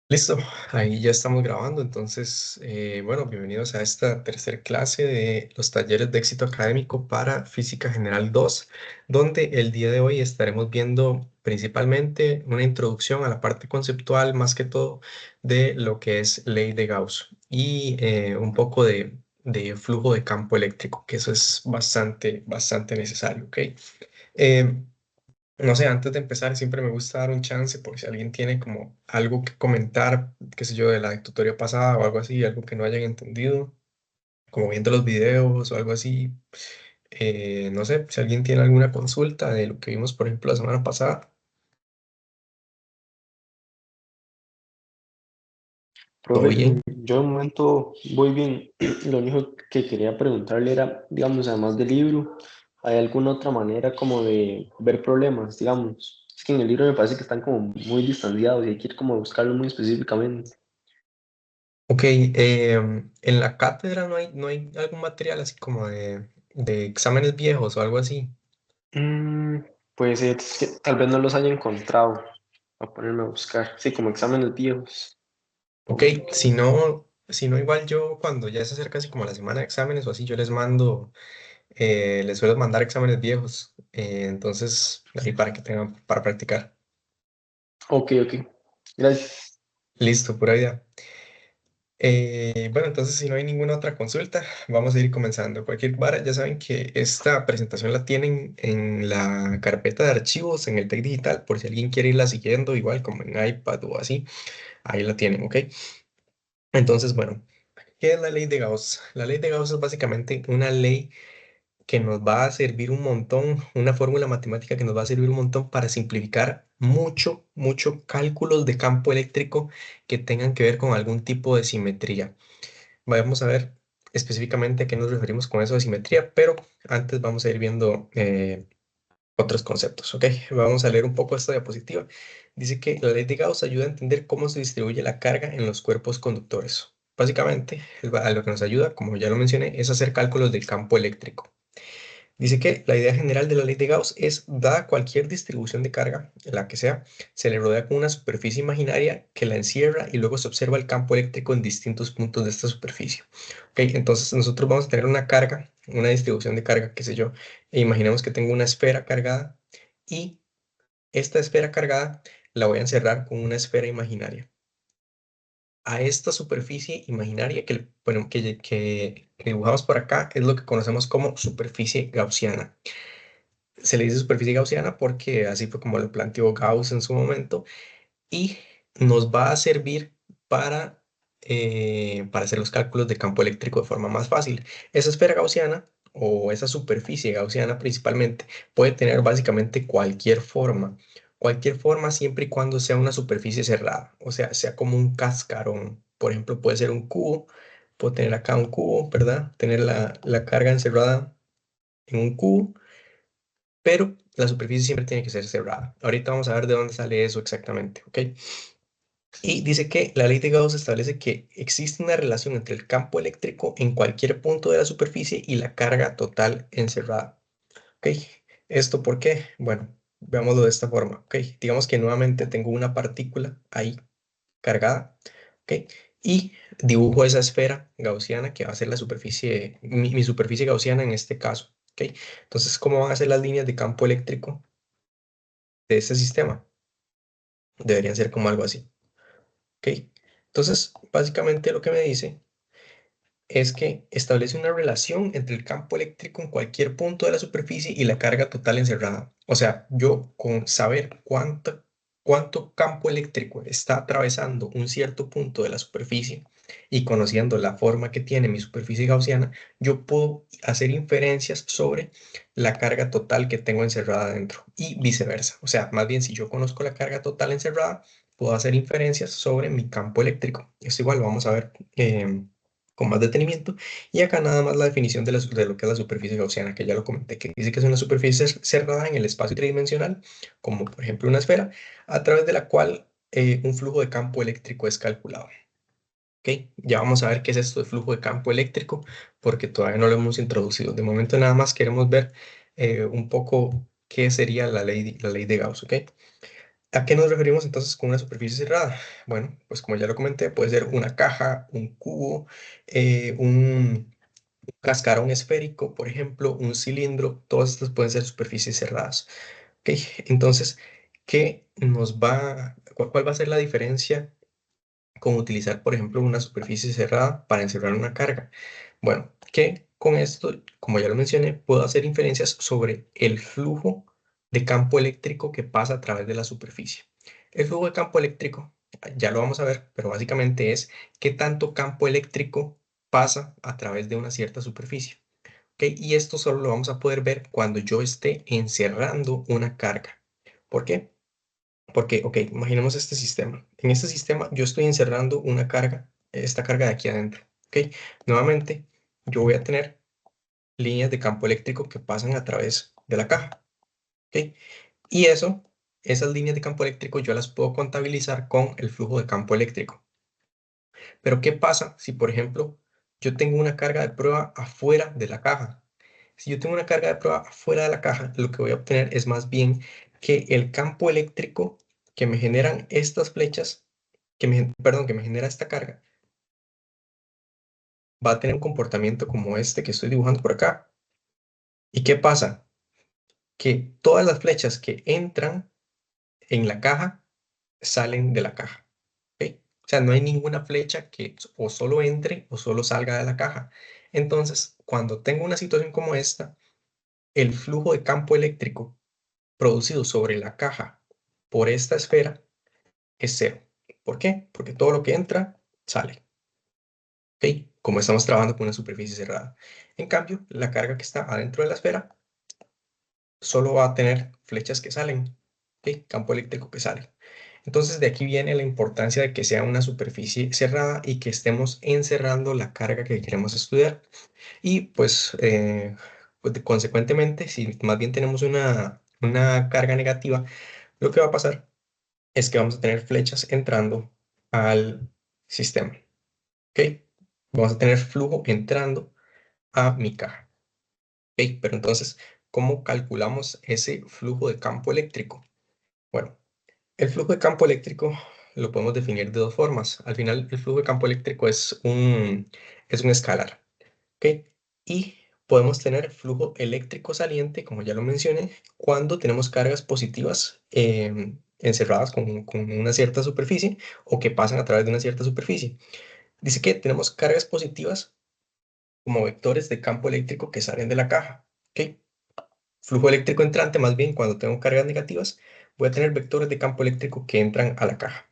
Listo, ahí ya estamos grabando. Entonces, bueno, bienvenidos a esta tercera clase de los talleres de éxito académico para Física General 2, donde el día de hoy estaremos viendo principalmente una introducción a la parte conceptual, más que todo, de lo que es ley de Gauss y un poco de flujo de campo eléctrico, que eso es bastante necesario, ¿ok? Eh, no sé, antes de empezar, siempre me gusta dar un chance por si alguien tiene como algo que comentar, qué sé yo, de la tutoría pasada o algo así, algo que no hayan entendido, como viendo los videos o algo así. No sé, si alguien tiene alguna consulta de lo que vimos, por ejemplo, la semana pasada. ¿Todo Profe, bien? yo de momento voy bien. Lo único que quería preguntarle era, digamos, además del libro, ¿hay alguna otra manera como de ver problemas, digamos? Es que en el libro me parece que están como muy distanciados y hay que ir como a buscarlos muy específicamente. Ok, en la cátedra no hay algún material así como de exámenes viejos o algo así. Mm, Puede ser, es que tal vez no los haya encontrado. A ponerme a buscar. Sí, como exámenes viejos. Ok, si no igual yo cuando ya se acerca así como la semana de exámenes o así, yo les suelo mandar exámenes viejos, entonces ahí para que tengan para practicar. Ok, ok. Gracias. Listo, pura idea. Bueno, entonces si no hay ninguna otra consulta, vamos a ir comenzando. Cualquier vara, ya saben que esta presentación la tienen en la carpeta de archivos en el TEC Digital, por si alguien quiere irla siguiendo, igual como en iPad o así, ahí la tienen, ¿ok? Entonces, bueno, ¿qué es la ley de Gauss? La ley de Gauss es básicamente una ley que nos va a servir un montón, una fórmula matemática que nos va a servir un montón para simplificar mucho cálculos de campo eléctrico que tengan que ver con algún tipo de simetría. Vamos a ver específicamente a qué nos referimos con eso de simetría, pero antes vamos a ir viendo otros conceptos, ¿ok? Vamos a leer un poco esta diapositiva. Dice que la ley de Gauss ayuda a entender cómo se distribuye la carga en los cuerpos conductores. Básicamente, a lo que nos ayuda, como ya lo mencioné, es hacer cálculos del campo eléctrico. Dice que la idea general de la ley de Gauss es, dada cualquier distribución de carga, la que sea, se le rodea con una superficie imaginaria que la encierra y luego se observa el campo eléctrico en distintos puntos de esta superficie. Ok, entonces nosotros vamos a tener una carga, una distribución de carga, qué sé yo, e imaginemos que tengo una esfera cargada y esta esfera cargada la voy a encerrar con una esfera imaginaria. A esta superficie imaginaria bueno, que dibujamos por acá es lo que conocemos como superficie gaussiana. Se le dice superficie gaussiana porque así fue como lo planteó Gauss en su momento y nos va a servir para hacer los cálculos de campo eléctrico de forma más fácil. Esa esfera gaussiana o esa superficie gaussiana principalmente puede tener básicamente cualquier forma siempre y cuando sea una superficie cerrada, o sea, sea como un cascarón. Por ejemplo, puede ser un cubo, puedo tener acá un cubo, ¿verdad? Tener la carga encerrada en un cubo, pero la superficie siempre tiene que ser cerrada. Ahorita vamos a ver de dónde sale eso exactamente, ¿ok? Y dice que la ley de Gauss establece que existe una relación entre el campo eléctrico en cualquier punto de la superficie y la carga total encerrada, ¿ok? ¿Esto por qué? Bueno, veámoslo de esta forma, ¿ok? Digamos que nuevamente tengo una partícula ahí cargada, ¿ok? Y dibujo esa esfera gaussiana que va a ser la superficie, mi superficie gaussiana en este caso, ¿ok? Entonces, ¿cómo van a ser las líneas de campo eléctrico de este sistema? Deberían ser como algo así, ¿ok? Entonces, básicamente lo que me dice es que establece una relación entre el campo eléctrico en cualquier punto de la superficie y la carga total encerrada. O sea, yo con saber cuánto campo eléctrico está atravesando un cierto punto de la superficie y conociendo la forma que tiene mi superficie gaussiana, yo puedo hacer inferencias sobre la carga total que tengo encerrada dentro y viceversa. O sea, más bien si yo conozco la carga total encerrada, puedo hacer inferencias sobre mi campo eléctrico. Esto igual lo vamos a ver con más detenimiento. Y acá nada más la definición de lo que es la superficie gaussiana, que ya lo comenté, que dice que es una superficie cerrada en el espacio tridimensional, como por ejemplo una esfera, a través de la cual un flujo de campo eléctrico es calculado. ¿Ok? Ya vamos a ver qué es esto de flujo de campo eléctrico, porque todavía no lo hemos introducido. De momento nada más queremos ver un poco qué sería la ley de Gauss. ¿Ok? ¿A qué nos referimos entonces con una superficie cerrada? Bueno, pues como ya lo comenté, puede ser una caja, un cubo, un cascarón esférico, por ejemplo, un cilindro, todas estas pueden ser superficies cerradas. ¿Ok? Entonces, ¿cuál va a ser la diferencia con utilizar, por ejemplo, una superficie cerrada para encerrar una carga? Bueno, que con esto, como ya lo mencioné, puedo hacer inferencias sobre el flujo de campo eléctrico que pasa a través de la superficie. El flujo de campo eléctrico, ya lo vamos a ver, pero básicamente es qué tanto campo eléctrico pasa a través de una cierta superficie. ¿Ok? Y esto solo lo vamos a poder ver cuando yo esté encerrando una carga. ¿Por qué? Porque, ok, imaginemos este sistema. En este sistema yo estoy encerrando una carga, esta carga de aquí adentro. ¿Ok? Nuevamente, yo voy a tener líneas de campo eléctrico que pasan a través de la caja. ¿Ok? Y esas líneas de campo eléctrico yo las puedo contabilizar con el flujo de campo eléctrico. Pero ¿qué pasa si, por ejemplo, yo tengo una carga de prueba afuera de la caja? Si yo tengo una carga de prueba afuera de la caja, lo que voy a obtener es más bien que el campo eléctrico que me generan estas flechas, perdón, que me genera esta carga, va a tener un comportamiento como este que estoy dibujando por acá. ¿Y qué pasa? Que todas las flechas que entran en la caja salen de la caja. ¿Ok? O sea, no hay ninguna flecha que o solo entre o solo salga de la caja. Entonces, cuando tengo una situación como esta, el flujo de campo eléctrico producido sobre la caja por esta esfera es cero. ¿Por qué? Porque todo lo que entra sale. ¿Ok? Como estamos trabajando con una superficie cerrada. En cambio, la carga que está adentro de la esfera solo va a tener flechas que salen. ¿Ok? Campo eléctrico que sale. Entonces, de aquí viene la importancia de que sea una superficie cerrada y que estemos encerrando la carga que queremos estudiar. Y pues, consecuentemente, si más bien tenemos una carga negativa, lo que va a pasar es que vamos a tener flechas entrando al sistema. ¿Ok? Vamos a tener flujo entrando a mi caja. ¿Ok? Pero entonces, ¿cómo calculamos ese flujo de campo eléctrico? Bueno, el flujo de campo eléctrico lo podemos definir de dos formas. Al final, el flujo de campo eléctrico es un escalar. ¿Ok? Y podemos tener flujo eléctrico saliente, como ya lo mencioné, cuando tenemos cargas positivas encerradas con una cierta superficie o que pasan a través de una cierta superficie. Dice que tenemos cargas positivas como vectores de campo eléctrico que salen de la caja. ¿Ok? Flujo eléctrico entrante, más bien, cuando tengo cargas negativas, voy a tener vectores de campo eléctrico que entran a la caja.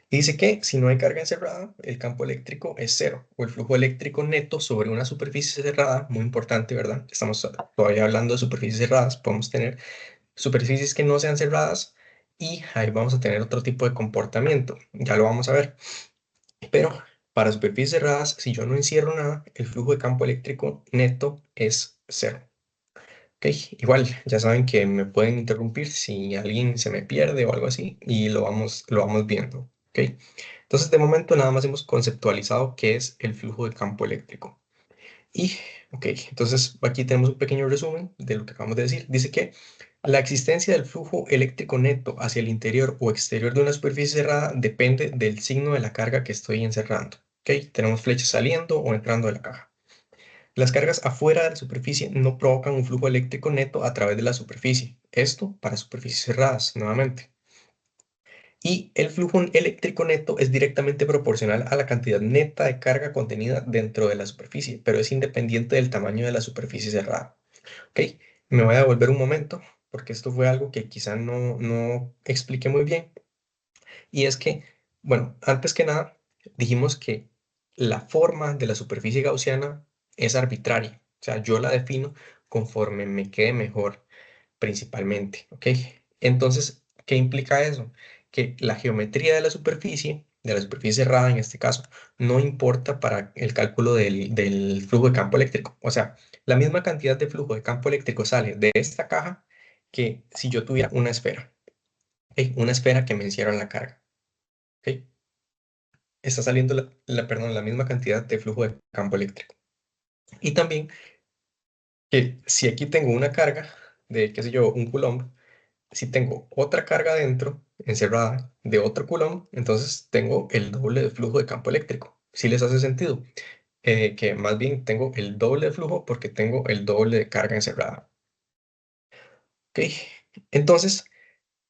Y dice que si no hay carga encerrada, el campo eléctrico es cero, o el flujo eléctrico neto sobre una superficie cerrada, muy importante, ¿verdad? Estamos todavía hablando de superficies cerradas, podemos tener superficies que no sean cerradas y ahí vamos a tener otro tipo de comportamiento, ya lo vamos a ver. Pero para superficies cerradas, si yo no encierro nada, el flujo de campo eléctrico neto es cero. Ok, igual, ya saben que me pueden interrumpir si alguien se me pierde o algo así y lo vamos viendo. Ok, entonces de momento nada más hemos conceptualizado qué es el flujo de campo eléctrico. Y, ok, entonces aquí tenemos un pequeño resumen de lo que acabamos de decir. Dice que la existencia del flujo eléctrico neto hacia el interior o exterior de una superficie cerrada depende del signo de la carga que estoy encerrando. Ok, tenemos flechas saliendo o entrando de la caja. Las cargas afuera de la superficie no provocan un flujo eléctrico neto a través de la superficie. Esto para superficies cerradas, nuevamente. Y el flujo eléctrico neto es directamente proporcional a la cantidad neta de carga contenida dentro de la superficie, pero es independiente del tamaño de la superficie cerrada. ¿Ok? Me voy a devolver un momento, porque esto fue algo que quizá no expliqué muy bien. Y es que, bueno, antes que nada, dijimos que la forma de la superficie gaussiana es arbitraria. O sea, yo la defino conforme me quede mejor, principalmente. ¿Ok? Entonces, ¿qué implica eso? Que la geometría de la superficie cerrada en este caso, no importa para el cálculo del flujo de campo eléctrico. O sea, la misma cantidad de flujo de campo eléctrico sale de esta caja que si yo tuviera una esfera. ¿Ok? Una esfera que me encierra en la carga. ¿Ok? Está saliendo perdón, la misma cantidad de flujo de campo eléctrico. Y también que si aquí tengo una carga de, qué sé yo, un coulomb, si tengo otra carga dentro, encerrada de otro Coulomb, entonces tengo el doble de flujo de campo eléctrico. ¿Sí les hace sentido? Que más bien tengo el doble de flujo porque tengo el doble de carga encerrada. ¿Ok? Entonces,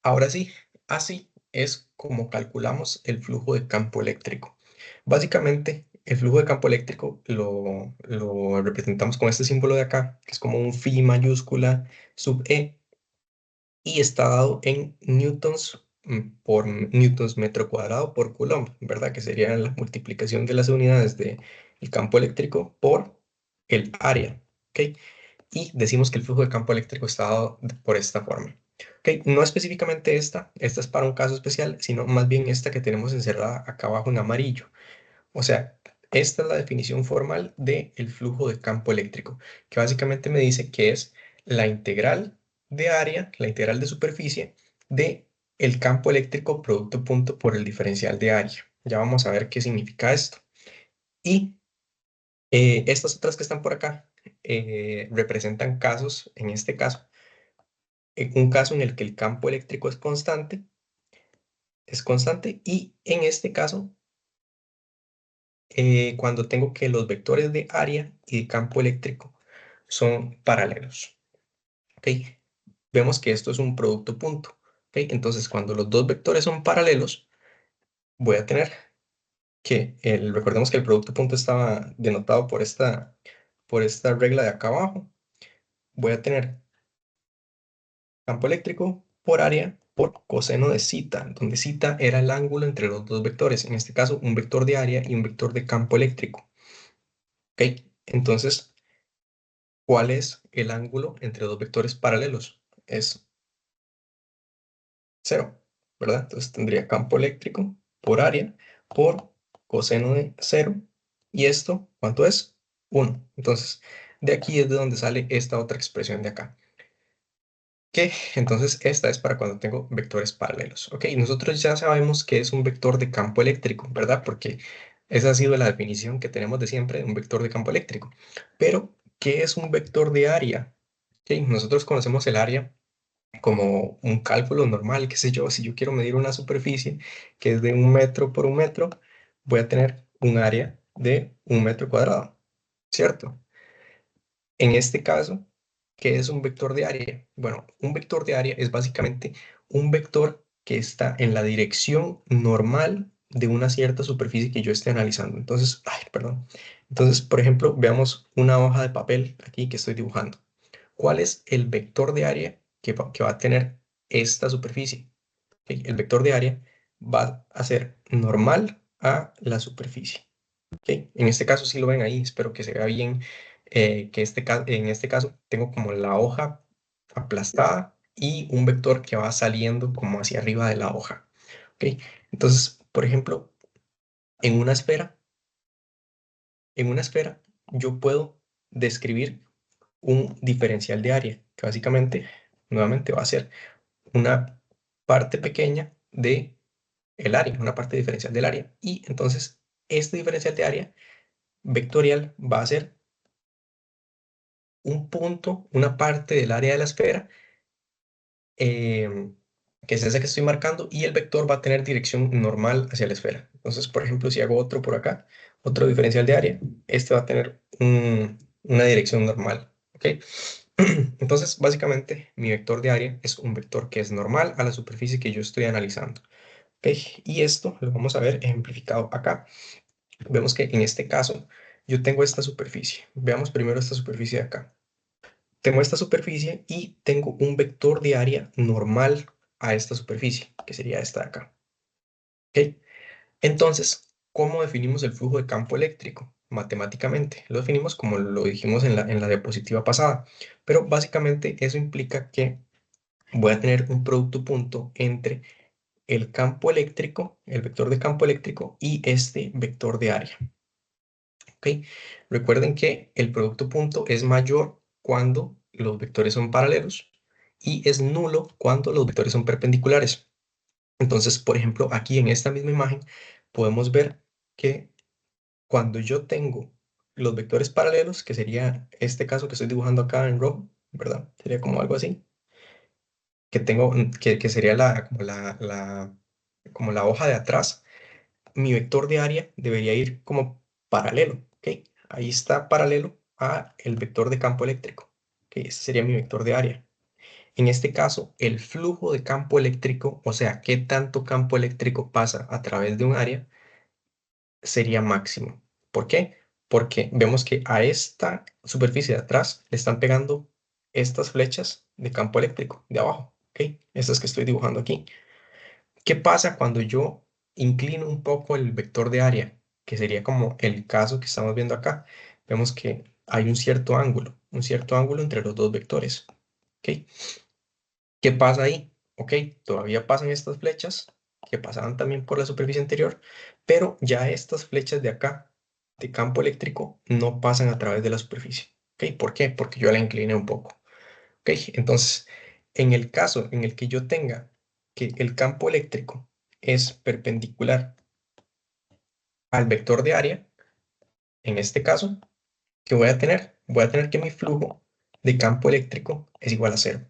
ahora sí, así es como calculamos el flujo de campo eléctrico. Básicamente, el flujo de campo eléctrico lo representamos con este símbolo de acá, que es como un phi mayúscula sub E, y está dado en newtons por newtons metro cuadrado por coulomb, ¿verdad? Que sería la multiplicación de las unidades del campo eléctrico por el área, ¿ok? Y decimos que el flujo de campo eléctrico está dado por esta forma. ¿Ok? No específicamente esta es para un caso especial, sino más bien esta que tenemos encerrada acá abajo en amarillo. O sea, esta es la definición formal del flujo de campo eléctrico, que básicamente me dice que es la integral de área, la integral de superficie de el campo eléctrico producto punto por el diferencial de área. Ya vamos a ver qué significa esto. Y estas otras que están por acá representan casos, en este caso, un caso en el que el campo eléctrico es constante y en este caso, cuando tengo que los vectores de área y de campo eléctrico son paralelos. ¿Ok? Vemos que esto es un producto punto. ¿Ok? Entonces, cuando los dos vectores son paralelos, voy a tener que, recordemos que el producto punto estaba denotado por esta regla de acá abajo. Voy a tener campo eléctrico por área por coseno de zeta, donde zeta era el ángulo entre los dos vectores, en este caso un vector de área y un vector de campo eléctrico. ¿Ok? Entonces, ¿cuál es el ángulo entre dos vectores paralelos? Es cero, ¿verdad? Entonces tendría campo eléctrico por área por coseno de cero. ¿Y esto cuánto es? 1. Entonces, de aquí es de donde sale esta otra expresión de acá. Que entonces esta es para cuando tengo vectores paralelos. Ok, nosotros ya sabemos que es un vector de campo eléctrico, ¿verdad? Porque esa ha sido la definición que tenemos de siempre de un vector de campo eléctrico. Pero, ¿qué es un vector de área? Ok, nosotros conocemos el área como un cálculo normal, qué sé yo, si yo quiero medir una superficie que es de 1 metro por 1 metro, voy a tener un área de 1 metro cuadrado, ¿cierto? En este caso, ¿qué es un vector de área? Bueno, un vector de área es básicamente un vector que está en la dirección normal de una cierta superficie que yo esté analizando. Entonces, ay, perdón. Entonces, por ejemplo, veamos una hoja de papel aquí que estoy dibujando. ¿Cuál es el vector de área que va a tener esta superficie? Ok, el vector de área va a ser normal a la superficie. ¿Ok? En este caso sí lo ven ahí, espero que se vea bien, que en este caso tengo como la hoja aplastada y un vector que va saliendo como hacia arriba de la hoja. ¿Ok? Entonces, por ejemplo, en una esfera, en una esfera yo puedo describir un diferencial de área, que básicamente, nuevamente, va a ser una parte pequeña de el área, una parte diferencial del área. Y entonces, este diferencial de área vectorial va a ser un punto, una parte del área de la esfera, que es esa que estoy marcando, y el vector va a tener dirección normal hacia la esfera. Entonces, por ejemplo, si hago otro por acá, otro diferencial de área, este va a tener una dirección normal. ¿Ok? Entonces, básicamente, mi vector de área es un vector que es normal a la superficie que yo estoy analizando. ¿Ok? Y esto lo vamos a ver ejemplificado acá. Vemos que en este caso yo tengo esta superficie. Veamos primero esta superficie de acá. Tengo esta superficie y tengo un vector de área normal a esta superficie, que sería esta de acá. ¿Ok? Entonces, ¿cómo definimos el flujo de campo eléctrico? Matemáticamente, lo definimos como lo dijimos en la diapositiva pasada, pero básicamente eso implica que voy a tener un producto punto entre el campo eléctrico, el vector de campo eléctrico y este vector de área. ¿Ok? Recuerden que el producto punto es mayor cuando los vectores son paralelos y es nulo cuando los vectores son perpendiculares. Entonces, por ejemplo, aquí en esta misma imagen podemos ver que cuando yo tengo los vectores paralelos, que sería este caso que estoy dibujando acá en rojo, ¿verdad? Sería como algo así. ¿Ok? que tengo, que sería como la hoja de atrás, mi vector de área debería ir como paralelo, ¿ok? Ahí está paralelo a el vector de campo eléctrico, que ese sería mi vector de área. En este caso, el flujo de campo eléctrico, o sea, qué tanto campo eléctrico pasa a través de un área, sería máximo. ¿Por qué? Porque vemos que a esta superficie de atrás le están pegando estas flechas de campo eléctrico de abajo, ¿ok? Estas que estoy dibujando aquí. ¿Qué pasa cuando yo inclino un poco el vector de área? Que sería como el caso que estamos viendo acá. Vemos que hay un cierto ángulo entre los dos vectores, ¿ok? ¿Qué pasa ahí? Ok, todavía pasan estas flechas que pasaban también por la superficie anterior, pero ya estas flechas de acá, de campo eléctrico, no pasan a través de la superficie. Ok, ¿por qué? Porque yo la incliné un poco. Ok, entonces, en el caso en el que yo tenga que el campo eléctrico es perpendicular al vector de área, en este caso, ¿qué voy a tener? Voy a tener que mi flujo de campo eléctrico es igual a cero.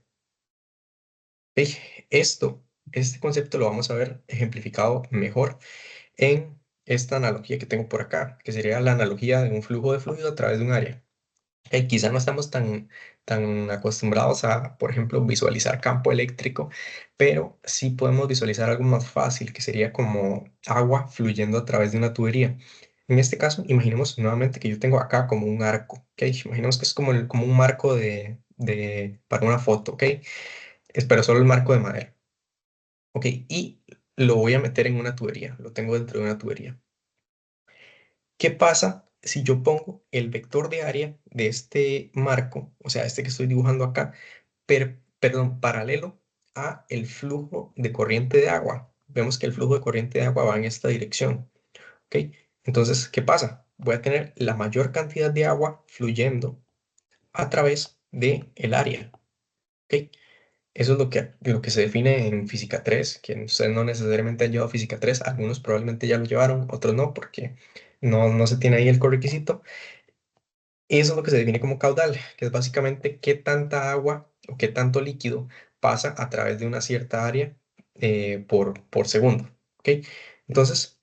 Ok, este concepto lo vamos a ver ejemplificado mejor en esta analogía que tengo por acá, que sería la analogía de un flujo de fluido a través de un área. Quizá no estamos tan acostumbrados a, por ejemplo, visualizar campo eléctrico, pero sí podemos visualizar algo más fácil, que sería como agua fluyendo a través de una tubería. En este caso, imaginemos nuevamente que yo tengo acá como un arco, ¿ok? Imaginemos que es como, como un marco para una foto, ¿ok? Pero solo el marco de madera. Ok, y lo voy a meter en una tubería, lo tengo dentro de una tubería. ¿Qué pasa si yo pongo el vector de área de este marco, o sea, este que estoy dibujando acá, perdón, paralelo a el flujo de corriente de agua? Vemos que el flujo de corriente de agua va en esta dirección, ¿ok? Entonces, ¿qué pasa? Voy a tener la mayor cantidad de agua fluyendo a través de el área, ¿ok? Eso es lo que se define en física 3, que ustedes no necesariamente han llevado física 3, algunos probablemente ya lo llevaron, otros no, porque no se tiene ahí el correquisito. Eso es lo que se define como caudal, que es básicamente qué tanta agua o qué tanto líquido pasa a través de una cierta área por segundo. ¿Ok? Entonces,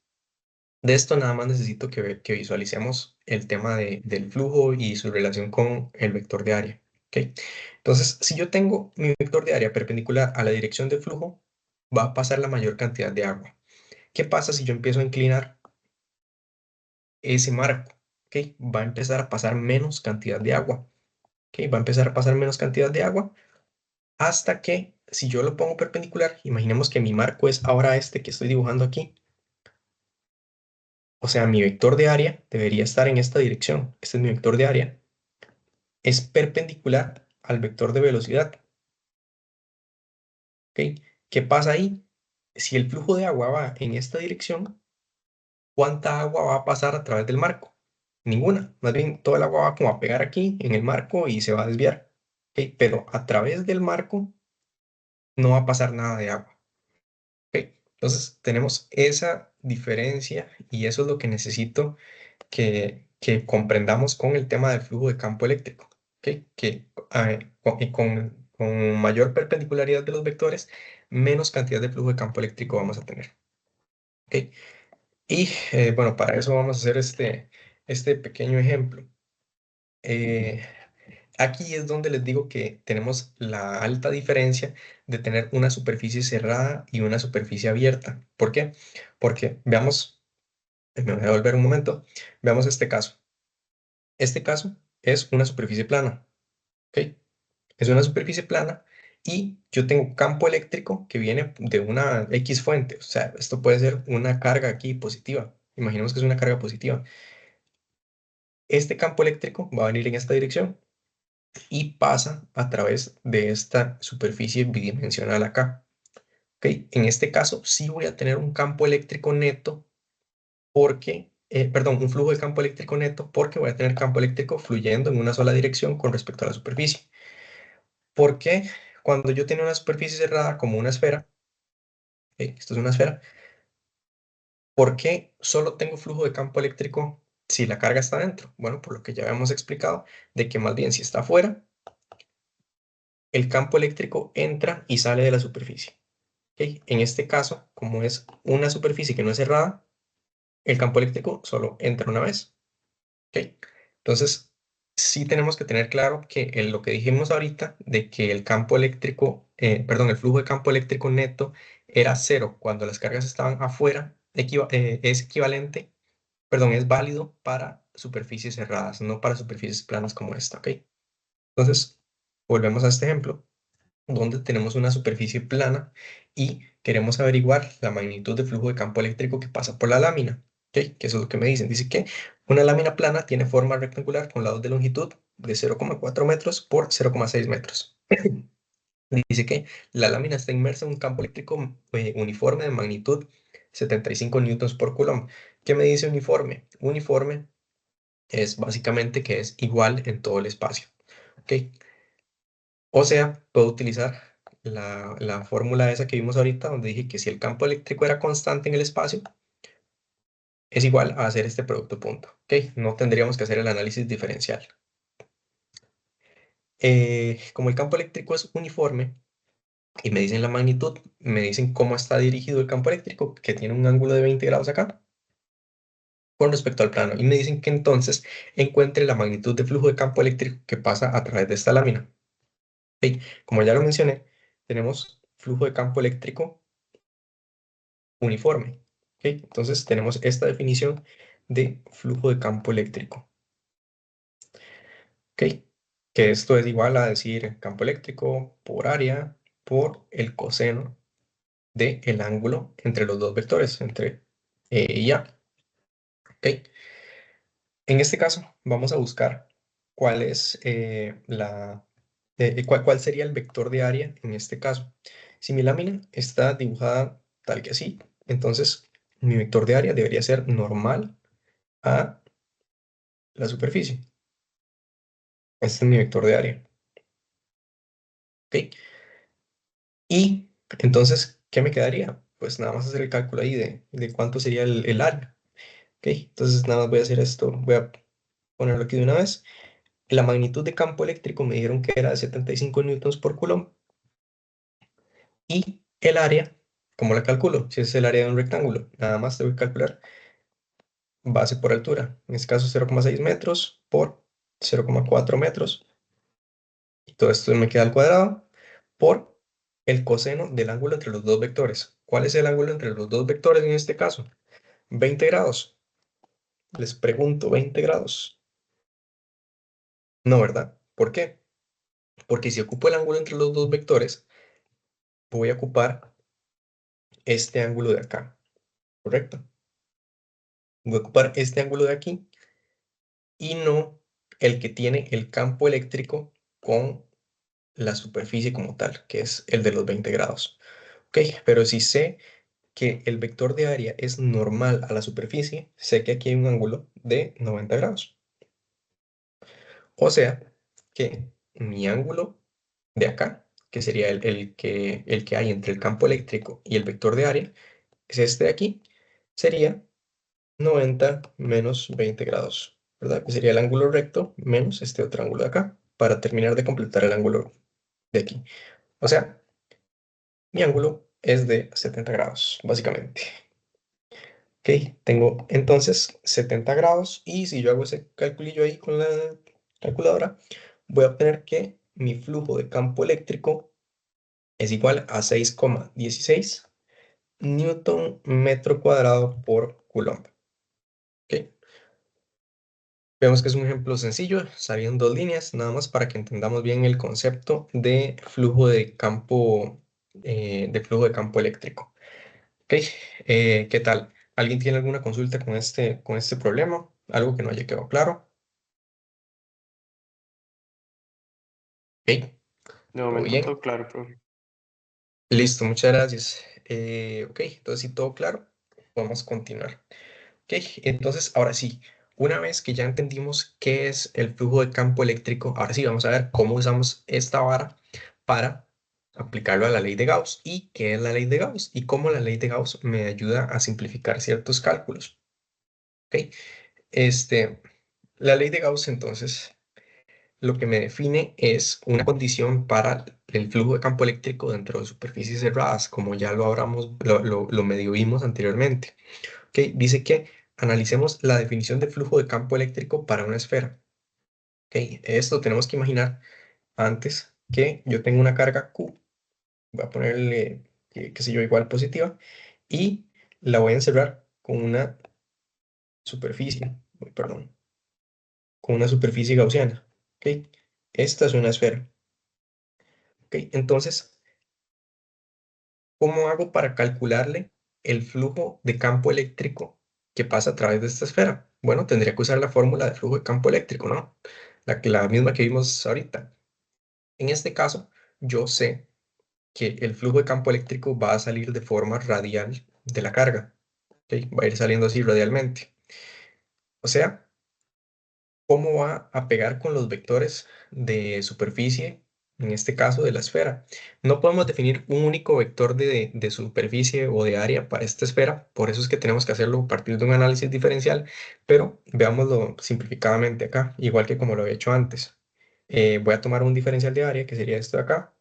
de esto nada más necesito que visualicemos el tema del flujo y su relación con el vector de área. ¿Ok? Entonces, si yo tengo mi vector de área perpendicular a la dirección del flujo, va a pasar la mayor cantidad de agua. ¿Qué pasa si yo empiezo a inclinar ese marco? ¿Ok? Va a empezar a pasar menos cantidad de agua. ¿Ok? Va a empezar a pasar menos cantidad de agua hasta que, si yo lo pongo perpendicular, imaginemos que mi marco es ahora este que estoy dibujando aquí. O sea, mi vector de área debería estar en esta dirección. Este es mi vector de área. Es perpendicular al vector de velocidad. ¿Ok? ¿Qué pasa ahí? Si el flujo de agua va en esta dirección, ¿cuánta agua va a pasar a través del marco? Ninguna. Más bien, toda el agua va como a pegar aquí en el marco y se va a desviar. ¿Ok? Pero a través del marco no va a pasar nada de agua. ¿Ok? Entonces, tenemos esa diferencia y eso es lo que necesito que comprendamos con el tema del flujo de campo eléctrico. ¿Ok? Que con mayor perpendicularidad de los vectores, menos cantidad de flujo de campo eléctrico vamos a tener. ¿Ok? Y bueno, para eso vamos a hacer este pequeño ejemplo. Eh, Aquí es donde les digo que tenemos la alta diferencia de tener una superficie cerrada y una superficie abierta. ¿Por qué? Porque veamos, me voy a volver un momento, veamos este caso. Este caso es una superficie plana, ¿ok? Es una superficie plana y yo tengo campo eléctrico que viene de una X fuente. O sea, esto puede ser una carga aquí positiva. Imaginemos que es una carga positiva. Este campo eléctrico va a venir en esta dirección y pasa a través de esta superficie bidimensional acá. ¿Ok? En este caso sí voy a tener un campo eléctrico neto porque, perdón, un flujo de campo eléctrico neto porque voy a tener campo eléctrico fluyendo en una sola dirección con respecto a la superficie. Porque cuando yo tengo una superficie cerrada como una esfera, esto es una esfera, ¿por qué solo tengo flujo de campo eléctrico si la carga está dentro? Bueno, por lo que ya habíamos explicado, de que más bien si está afuera, el campo eléctrico entra y sale de la superficie. ¿Ok? En este caso, como es una superficie que no es cerrada, el campo eléctrico solo entra una vez. ¿Ok? Entonces, sí tenemos que tener claro que lo que dijimos ahorita de que el campo eléctrico, perdón, el flujo de campo eléctrico neto era cero cuando las cargas estaban afuera, es equivalente, perdón, es válido para superficies cerradas, no para superficies planas como esta, ¿ok? Entonces, volvemos a este ejemplo donde tenemos una superficie plana y queremos averiguar la magnitud de flujo de campo eléctrico que pasa por la lámina. ¿Ok? Que eso es lo que me dicen. Dice que una lámina plana tiene forma rectangular con lados de longitud de 0,4 metros por 0,6 metros. Dice que la lámina está inmersa en un campo eléctrico uniforme de magnitud 75 newtons por coulomb. ¿Qué me dice uniforme? Uniforme es básicamente que es igual en todo el espacio. ¿Ok? O sea, puedo utilizar la fórmula esa que vimos ahorita, donde dije que si el campo eléctrico era constante en el espacio, es igual a hacer este producto punto. ¿Ok? No tendríamos que hacer el análisis diferencial. Como el campo eléctrico es uniforme y me dicen la magnitud, me dicen cómo está dirigido el campo eléctrico, que tiene un ángulo de 20 grados acá, con respecto al plano. Y me dicen que entonces encuentre la magnitud de flujo de campo eléctrico que pasa a través de esta lámina. ¿Ok? Como ya lo mencioné, tenemos flujo de campo eléctrico uniforme. ¿Ok? Entonces tenemos esta definición de flujo de campo eléctrico. ¿Ok? Que esto es igual a decir campo eléctrico por área por el coseno del ángulo entre los dos vectores, entre E y A. ¿Ok? En este caso vamos a buscar cuál es cuál sería el vector de área en este caso. Si mi lámina está dibujada tal que así, entonces mi vector de área debería ser normal a la superficie. Este es mi vector de área. ¿Ok? Y entonces, ¿qué me quedaría? Pues nada más hacer el cálculo ahí de cuánto sería el área. ¿Ok? Entonces nada más voy a hacer esto. Voy a ponerlo aquí de una vez. La magnitud de campo eléctrico me dijeron que era de 75 newtons por coulomb. Y el área, ¿cómo la calculo? Si es el área de un rectángulo, nada más tengo que calcular base por altura. En este caso 0,6 metros por 0,4 metros. Y todo esto me queda al cuadrado por el coseno del ángulo entre los dos vectores. ¿Cuál es el ángulo entre los dos vectores en este caso? 20 grados. Les pregunto, 20 grados. No, ¿verdad? ¿Por qué? Porque si ocupo el ángulo entre los dos vectores, voy a ocupar este ángulo de acá, ¿correcto? Voy a ocupar este ángulo de aquí y no el que tiene el campo eléctrico con la superficie como tal, que es el de los 20 grados. Ok, pero si sé que el vector de área es normal a la superficie, sé que aquí hay un ángulo de 90 grados. O sea que mi ángulo de acá, que sería el que hay entre el campo eléctrico y el vector de área, es este de aquí, sería 90 menos 20 grados, ¿verdad? Que sería el ángulo recto menos este otro ángulo de acá, para terminar de completar el ángulo de aquí. O sea, mi ángulo es de 70 grados, básicamente. Ok, tengo entonces 70 grados y si yo hago ese calculillo ahí con la calculadora, voy a obtener que mi flujo de campo eléctrico es igual a 6,16 newton metro cuadrado por coulomb. Ok, vemos que es un ejemplo sencillo, salieron dos líneas, nada más para que entendamos bien el concepto de flujo de campo eléctrico. Ok, ¿qué tal? ¿Alguien tiene alguna consulta con este problema? ¿Algo que no haya quedado claro? Ok, De todo momento bien. todo claro, profe. Listo, muchas gracias. Ok, entonces si todo claro, vamos a continuar. Ok, entonces ahora sí, una vez que ya entendimos qué es el flujo de campo eléctrico, ahora sí vamos a ver cómo usamos esta vara para aplicarlo a la ley de Gauss y qué es la ley de Gauss y cómo la ley de Gauss me ayuda a simplificar ciertos cálculos. Ok, la ley de Gauss entonces lo que me define es una condición para el flujo de campo eléctrico dentro de superficies cerradas, como ya lo medio vimos anteriormente. ¿Ok? Dice que analicemos la definición de flujo de campo eléctrico para una esfera. ¿Ok? Esto tenemos que imaginar antes que yo tengo una carga Q, voy a ponerle, qué sé yo, igual positiva, y la voy a encerrar con una superficie, perdón, con una superficie gaussiana. ¿Ok? Esta es una esfera. ¿Ok? Entonces, ¿cómo hago para calcularle el flujo de campo eléctrico que pasa a través de esta esfera? Bueno, tendría que usar la fórmula de flujo de campo eléctrico, ¿no? La misma que vimos ahorita. En este caso, yo sé que el flujo de campo eléctrico va a salir de forma radial de la carga. ¿Ok? Va a ir saliendo así radialmente. O sea, ¿cómo va a pegar con los vectores de superficie, en este caso de la esfera? No podemos definir un único vector de superficie o de área para esta esfera, por eso es que tenemos que hacerlo a partir de un análisis diferencial, pero veámoslo simplificadamente acá, igual que como lo he hecho antes. Voy a tomar un diferencial de área, que sería esto de acá,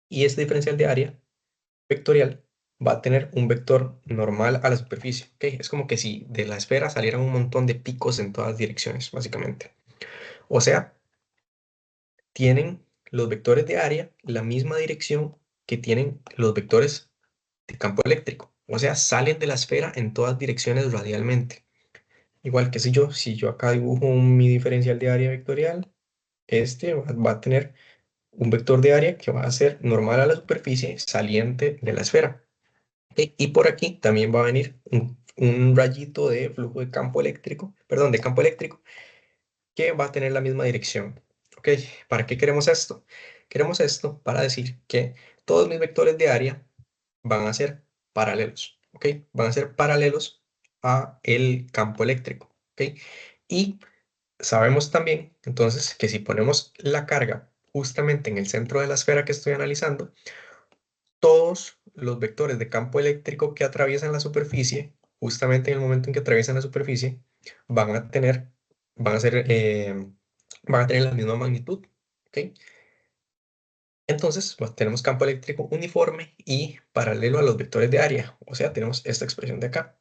y este diferencial de área vectorial va a tener un vector normal a la superficie. ¿Ok? Es como que si de la esfera salieran un montón de picos en todas direcciones, básicamente. O sea, tienen los vectores de área la misma dirección que tienen los vectores de campo eléctrico. O sea, salen de la esfera en todas direcciones radialmente. Igual que si yo acá dibujo mi diferencial de área vectorial, este va a tener un vector de área que va a ser normal a la superficie saliente de la esfera. ¿Ok? Y por aquí también va a venir un rayito de flujo de campo eléctrico, perdón, de campo eléctrico, que va a tener la misma dirección. ¿Ok? ¿Para qué queremos esto? Queremos esto para decir que todos mis vectores de área van a ser paralelos. ¿Ok? Van a ser paralelos a el campo eléctrico. ¿Ok? Y sabemos también, entonces, que si ponemos la carga justamente en el centro de la esfera que estoy analizando, todos los vectores de campo eléctrico que atraviesan la superficie, justamente en el momento en que atraviesan la superficie, van a tener, van a ser, van a tener la misma magnitud. ¿Ok? Entonces, pues, tenemos campo eléctrico uniforme y paralelo a los vectores de área, o sea, tenemos esta expresión de acá.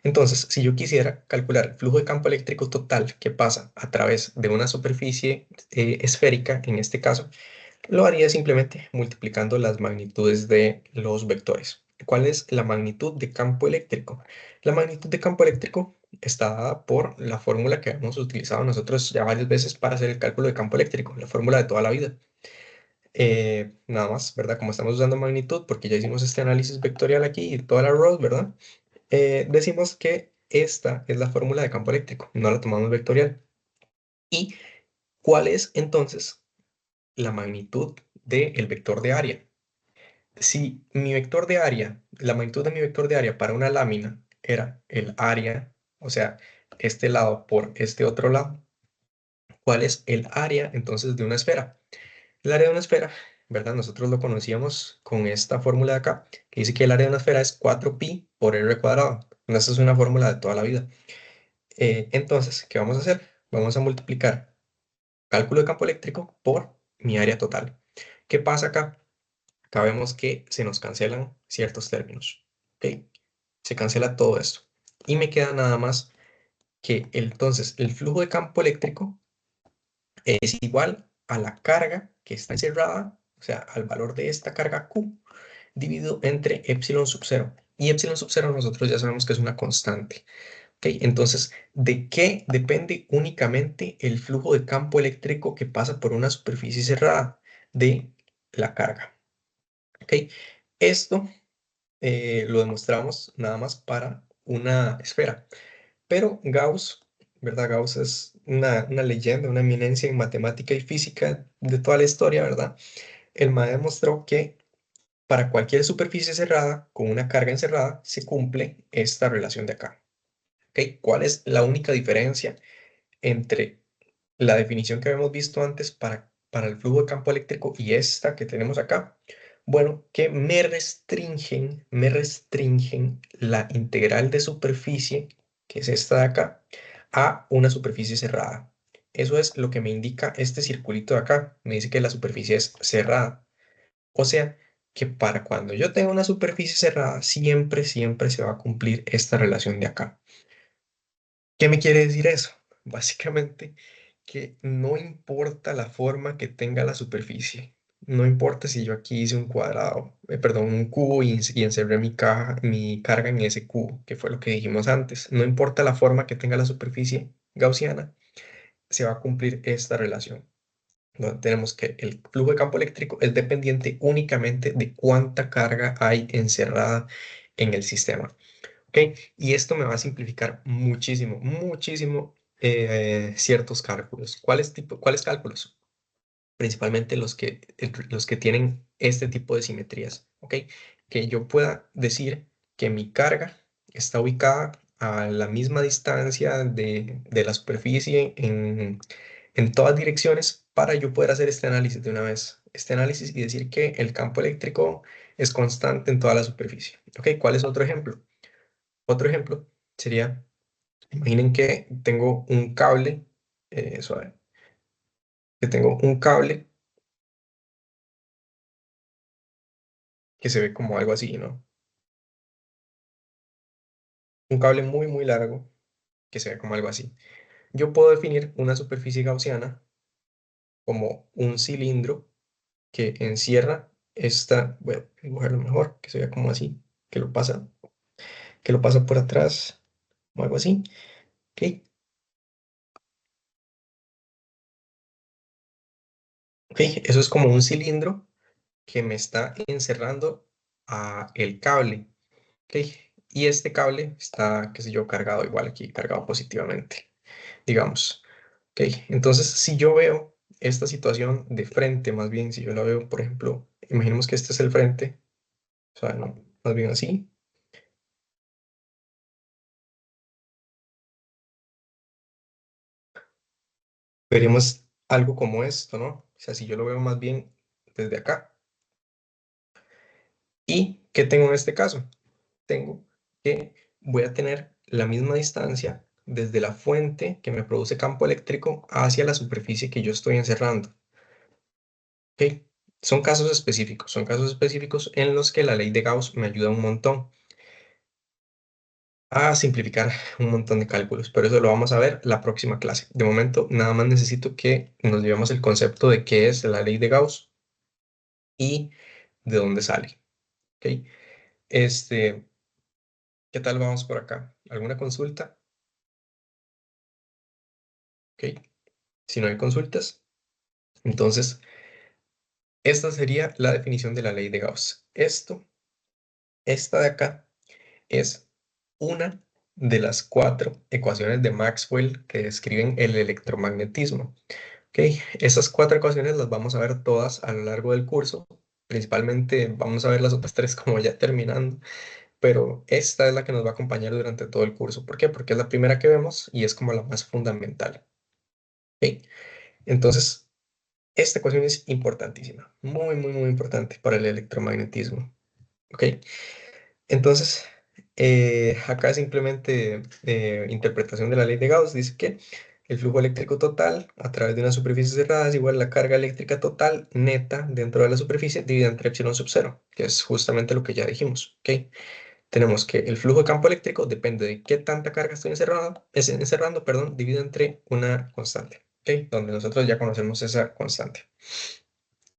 Entonces, si yo quisiera calcular el flujo de campo eléctrico total que pasa a través de una superficie esférica, en este caso, lo haría simplemente multiplicando las magnitudes de los vectores. ¿Cuál es la magnitud de campo eléctrico? La magnitud de campo eléctrico está dada por la fórmula que hemos utilizado nosotros ya varias veces para hacer el cálculo de campo eléctrico, la fórmula de toda la vida. Nada más, ¿verdad? Como estamos usando magnitud, porque ya hicimos este análisis vectorial aquí y toda la row, ¿verdad? Decimos que esta es la fórmula de campo eléctrico, no la tomamos vectorial. ¿Y cuál es entonces la magnitud del vector de área? Si mi vector de área, la magnitud de mi vector de área para una lámina era el área, o sea, este lado por este otro lado, ¿cuál es el área entonces de una esfera? El área de una esfera, ¿verdad? Nosotros lo conocíamos con esta fórmula de acá, que dice que el área de una esfera es 4pi por r cuadrado. Esta es una fórmula de toda la vida. Entonces, ¿qué vamos a hacer? Vamos a multiplicar cálculo de campo eléctrico por mi área total. ¿Qué pasa acá? Acá vemos que se nos cancelan ciertos términos. ¿Ok? Se cancela todo esto. Y me queda nada más que entonces el flujo de campo eléctrico es igual a la carga que está encerrada, o sea, al valor de esta carga Q, dividido entre epsilon sub 0. Y epsilon sub 0 nosotros ya sabemos que es una constante. ¿Ok? Entonces, ¿de qué depende únicamente el flujo de campo eléctrico que pasa por una superficie cerrada? De la carga. ¿Ok? Esto lo demostramos nada más para una esfera. Pero Gauss, ¿verdad? Gauss es una leyenda, una eminencia en matemática y física de toda la historia, ¿verdad? El MAE demostró que para cualquier superficie cerrada con una carga encerrada se cumple esta relación de acá. ¿Ok? ¿Cuál es la única diferencia entre la definición que habíamos visto antes para el flujo de campo eléctrico y esta que tenemos acá? Bueno, que me restringen la integral de superficie, que es esta de acá, a una superficie cerrada. Eso es lo que me indica este circulito de acá. Me dice que la superficie es cerrada. O sea, que para cuando yo tenga una superficie cerrada, siempre, siempre se va a cumplir esta relación de acá. ¿Qué me quiere decir eso? Básicamente que no importa la forma que tenga la superficie, no importa si yo aquí hice un cuadrado, perdón, un cubo y encerré mi carga en ese cubo, que fue lo que dijimos antes, no importa la forma que tenga la superficie gaussiana, se va a cumplir esta relación, donde tenemos que el flujo de campo eléctrico es dependiente únicamente de cuánta carga hay encerrada en el sistema. ¿Ok? Y esto me va a simplificar muchísimo, muchísimo ciertos cálculos. ¿Cuáles cálculos? Principalmente los que tienen este tipo de simetrías. ¿Ok? Que yo pueda decir que mi carga está ubicada a la misma distancia de la superficie en todas direcciones para yo poder hacer este análisis de una vez. Este análisis y decir que el campo eléctrico es constante en toda la superficie. ¿Ok? ¿Cuál es otro ejemplo? Otro ejemplo sería, imaginen que tengo un cable, suave, que tengo un cable que se ve como algo así, ¿no? Un cable muy, muy largo que se ve como algo así. Yo puedo definir una superficie gaussiana como un cilindro que encierra esta, voy a dibujarlo mejor, que se vea como así, que lo pasa, que lo pasa por atrás, o algo así, ¿ok? ¿Ok? Eso es como un cilindro que me está encerrando a el cable. Ok, y este cable está, qué sé yo, cargado igual aquí, cargado positivamente, digamos. Ok, entonces si yo veo esta situación de frente, más bien, si yo la veo, por ejemplo, imaginemos que este es el frente, o sea, no, más bien así, veríamos algo como esto, ¿no? O sea, si yo lo veo más bien desde acá. ¿Y qué tengo en este caso? Tengo que voy a tener la misma distancia desde la fuente que me produce campo eléctrico hacia la superficie que yo estoy encerrando. ¿Ok? Son casos específicos en los que la ley de Gauss me ayuda un montón a simplificar un montón de cálculos, pero eso lo vamos a ver la próxima clase. De momento, nada más necesito que nos llevemos el concepto de qué es la ley de Gauss y de dónde sale. ¿Ok? Este, ¿Qué tal vamos por acá? ¿Alguna consulta? ¿Ok? Si no hay consultas, entonces esta sería la definición de la ley de Gauss. Esta de acá es una de las cuatro ecuaciones de Maxwell que describen el electromagnetismo. ¿Ok? Esas cuatro ecuaciones las vamos a ver todas a lo largo del curso. Principalmente vamos a ver las otras tres como ya terminando, pero esta es la que nos va a acompañar durante todo el curso. ¿Por qué? Porque es la primera que vemos y es como la más fundamental. ¿Ok? Entonces, esta ecuación es importantísima, muy, muy, muy importante para el electromagnetismo. ¿Ok? Entonces, acá simplemente interpretación de la ley de Gauss dice que el flujo eléctrico total a través de una superficie cerrada es igual a la carga eléctrica total neta dentro de la superficie dividida entre epsilon sub cero, que es justamente lo que ya dijimos. ¿Ok? Tenemos que el flujo de campo eléctrico depende de qué tanta carga estoy encerrando, perdón, dividido entre una constante. ¿Ok? Donde nosotros ya conocemos esa constante.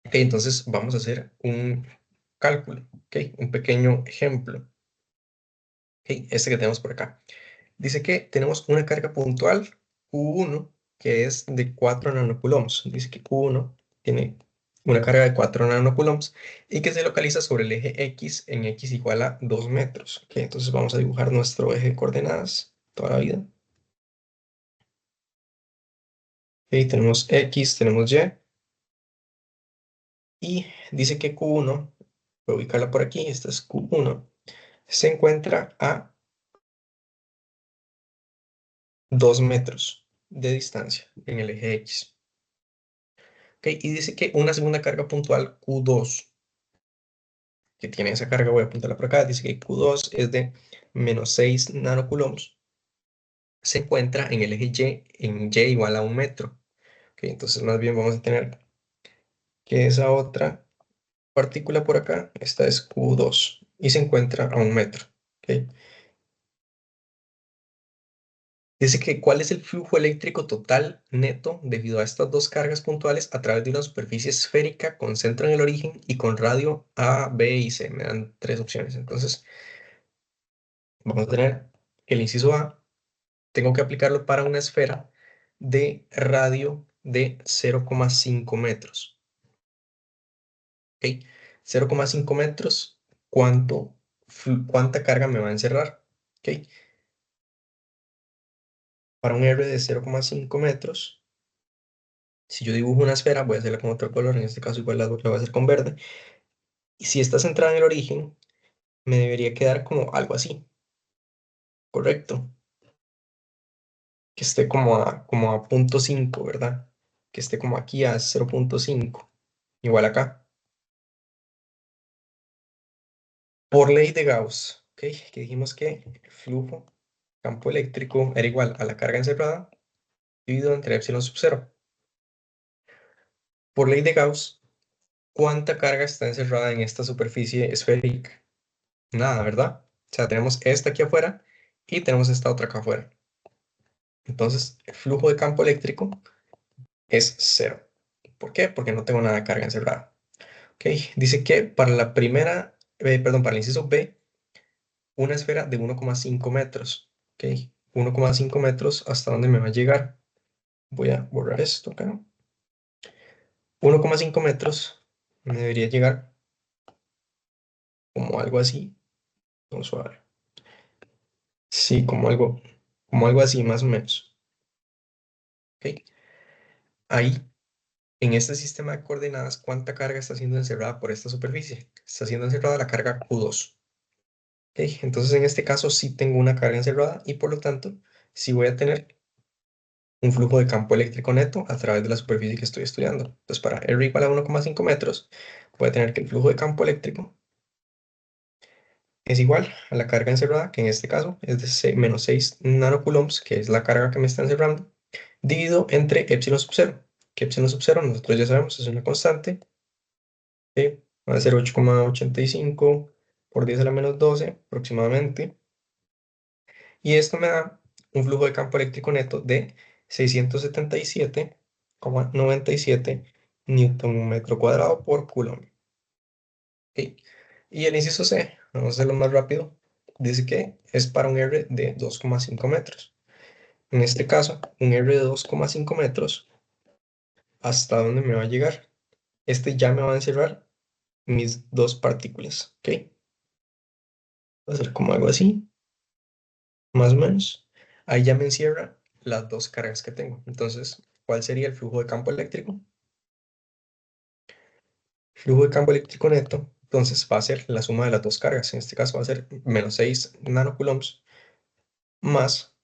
Ok, entonces vamos a hacer un cálculo, ¿ok? Un pequeño ejemplo. Ok, este que tenemos por acá. Dice que tenemos una carga puntual Q1 que es de 4 nanocoulombs. Dice que Q1 tiene una carga de 4 nanocoulombs y que se localiza sobre el eje X en X igual a 2 metros. Ok, entonces vamos a dibujar nuestro eje de coordenadas toda la vida. Ok, tenemos X, tenemos Y dice que Q1, voy a ubicarla por aquí, esta es Q1, se encuentra a 2 metros de distancia en el eje X. Ok, y dice que una segunda carga puntual Q2, que tiene esa carga, voy a apuntarla por acá, dice que Q2 es de menos 6 nanocoulombs, se encuentra en el eje Y, en Y igual a 1 metro. Ok, entonces más bien vamos a tener que esa otra partícula por acá, esta es Q2 y se encuentra a 1 metro. ¿Ok? Dice que cuál es el flujo eléctrico total neto debido a estas dos cargas puntuales a través de una superficie esférica con centro en el origen y con radio A, B y C. Me dan tres opciones. Entonces, vamos a tener el inciso A. Tengo que aplicarlo para una esfera de radio de 0,5 metros. ¿Ok? 0,5 metros, ¿cuánta carga me va a encerrar? ¿Ok? Para un R de 0,5 metros, si yo dibujo una esfera, voy a hacerla con otro color, en este caso igual la voy a hacer con verde, y si está centrada en el origen, me debería quedar como algo así, ¿correcto? Que esté como a 0,5, ¿verdad? Que esté como aquí a 0,5, igual acá. Por ley de Gauss, ¿ok? Que dijimos que el flujo campo eléctrico era igual a la carga encerrada dividido entre epsilon sub 0. Por ley de Gauss, ¿cuánta carga está encerrada en esta superficie esférica? Nada, ¿verdad? O sea, tenemos esta aquí afuera y tenemos esta otra acá afuera. Entonces, el flujo de campo eléctrico es cero. ¿Por qué? Porque no tengo nada de carga encerrada. Ok, dice que para la primera, perdón, para el inciso B, una esfera de 1,5 metros. Ok, 1,5 metros, ¿hasta dónde me va a llegar? Voy a borrar esto acá. 1,5 metros me debería llegar como algo así. Vamos a ver. Sí, como algo así, más o menos. ¿Ok? Ahí, en este sistema de coordenadas, ¿cuánta carga está siendo encerrada por esta superficie? Está siendo encerrada la carga Q2. ¿Ok? Entonces, en este caso, sí tengo una carga encerrada y por lo tanto, sí voy a tener un flujo de campo eléctrico neto a través de la superficie que estoy estudiando. Entonces, para R igual a 1,5 metros, voy a tener que el flujo de campo eléctrico es igual a la carga encerrada, que en este caso es de menos 6 nanocoulombs, que es la carga que me está encerrando, dividido entre epsilon sub 0, que epsilon sub 0 nosotros ya sabemos es una constante, que va a ser 8,85 por 10 a la menos 12 aproximadamente, y esto me da un flujo de campo eléctrico neto de 677,97 newton metro cuadrado por coulomb. ¿Ok? Y el inciso C, vamos a hacerlo más rápido, dice que es para un R de 2,5 metros. En este caso, un R de 2,5 metros, ¿hasta dónde me va a llegar? Este ya me va a encerrar mis dos partículas, ¿ok? Va a ser como algo así, más o menos. Ahí ya me encierra las dos cargas que tengo. Entonces, ¿cuál sería el flujo de campo eléctrico? Flujo de campo eléctrico neto, entonces va a ser la suma de las dos cargas. En este caso va a ser menos 6 nanocoulombs más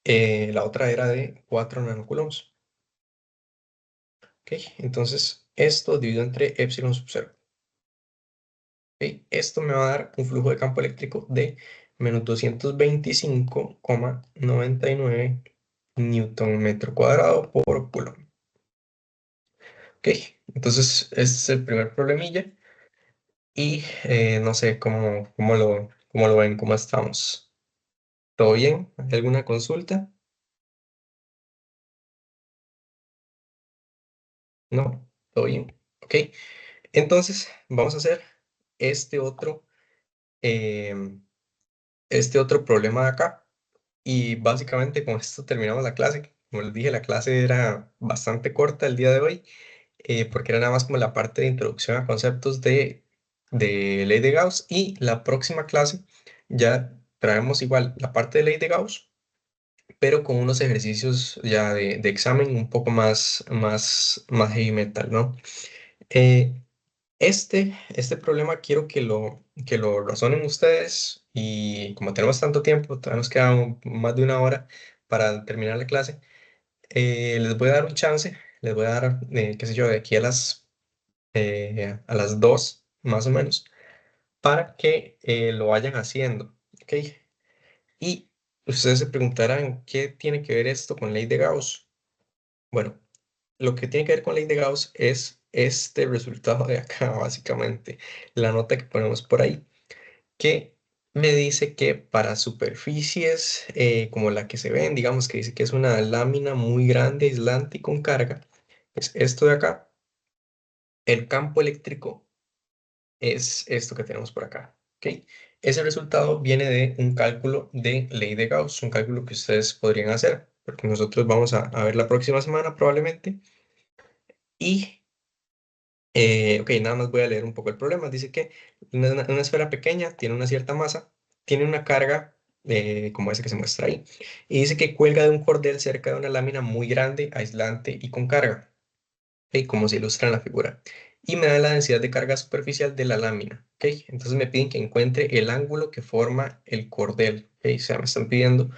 la otra era de 4 nanocoulombs. ¿Ok? Entonces, esto dividido entre epsilon sub 0. ¿Ok? Esto me va a dar un flujo de campo eléctrico de menos 225,99 newton metro cuadrado por coulomb. ¿Ok? Entonces, este es el primer problemilla. Y no sé cómo lo ven, cómo estamos. ¿Todo bien? ¿Hay alguna consulta? No, todo bien. ¿Ok? Entonces, vamos a hacer este otro, em, este otro problema de acá. Y básicamente con esto terminamos la clase. Como les dije, la clase era bastante corta el día de hoy, porque era nada más como la parte de introducción a conceptos de ley de Gauss. Y la próxima clase ya traemos igual la parte de ley de Gauss, pero con unos ejercicios ya de examen un poco más heavy metal, ¿no? Eh, este problema quiero que lo razonen ustedes y como tenemos tanto tiempo, todavía nos queda más de una hora para terminar la clase, les voy a dar un chance, les voy a dar, qué sé yo, de aquí a las 2 más o menos, para que lo vayan haciendo, ¿ok? Y ustedes se preguntarán, ¿qué tiene que ver esto con ley de Gauss? Bueno, lo que tiene que ver con ley de Gauss es este resultado de acá, básicamente, la nota que ponemos por ahí, que me dice que para superficies como la que se ven, digamos que dice que es una lámina muy grande, aislante y con carga, es esto de acá, el campo eléctrico es esto que tenemos por acá, ¿ok? Ese resultado viene de un cálculo de ley de Gauss, un cálculo que ustedes podrían hacer, porque nosotros vamos a ver la próxima semana probablemente. Y, ok, nada más voy a leer un poco el problema. Dice que una esfera pequeña tiene una cierta masa, tiene una carga como esa que se muestra ahí, y dice que cuelga de un cordel cerca de una lámina muy grande, aislante y con carga, ¿ok? Como se ilustra en la figura. Y me da la densidad de carga superficial de la lámina, ¿ok? Entonces me piden que encuentre el ángulo que forma el cordel, ¿ok? O sea, me están pidiendo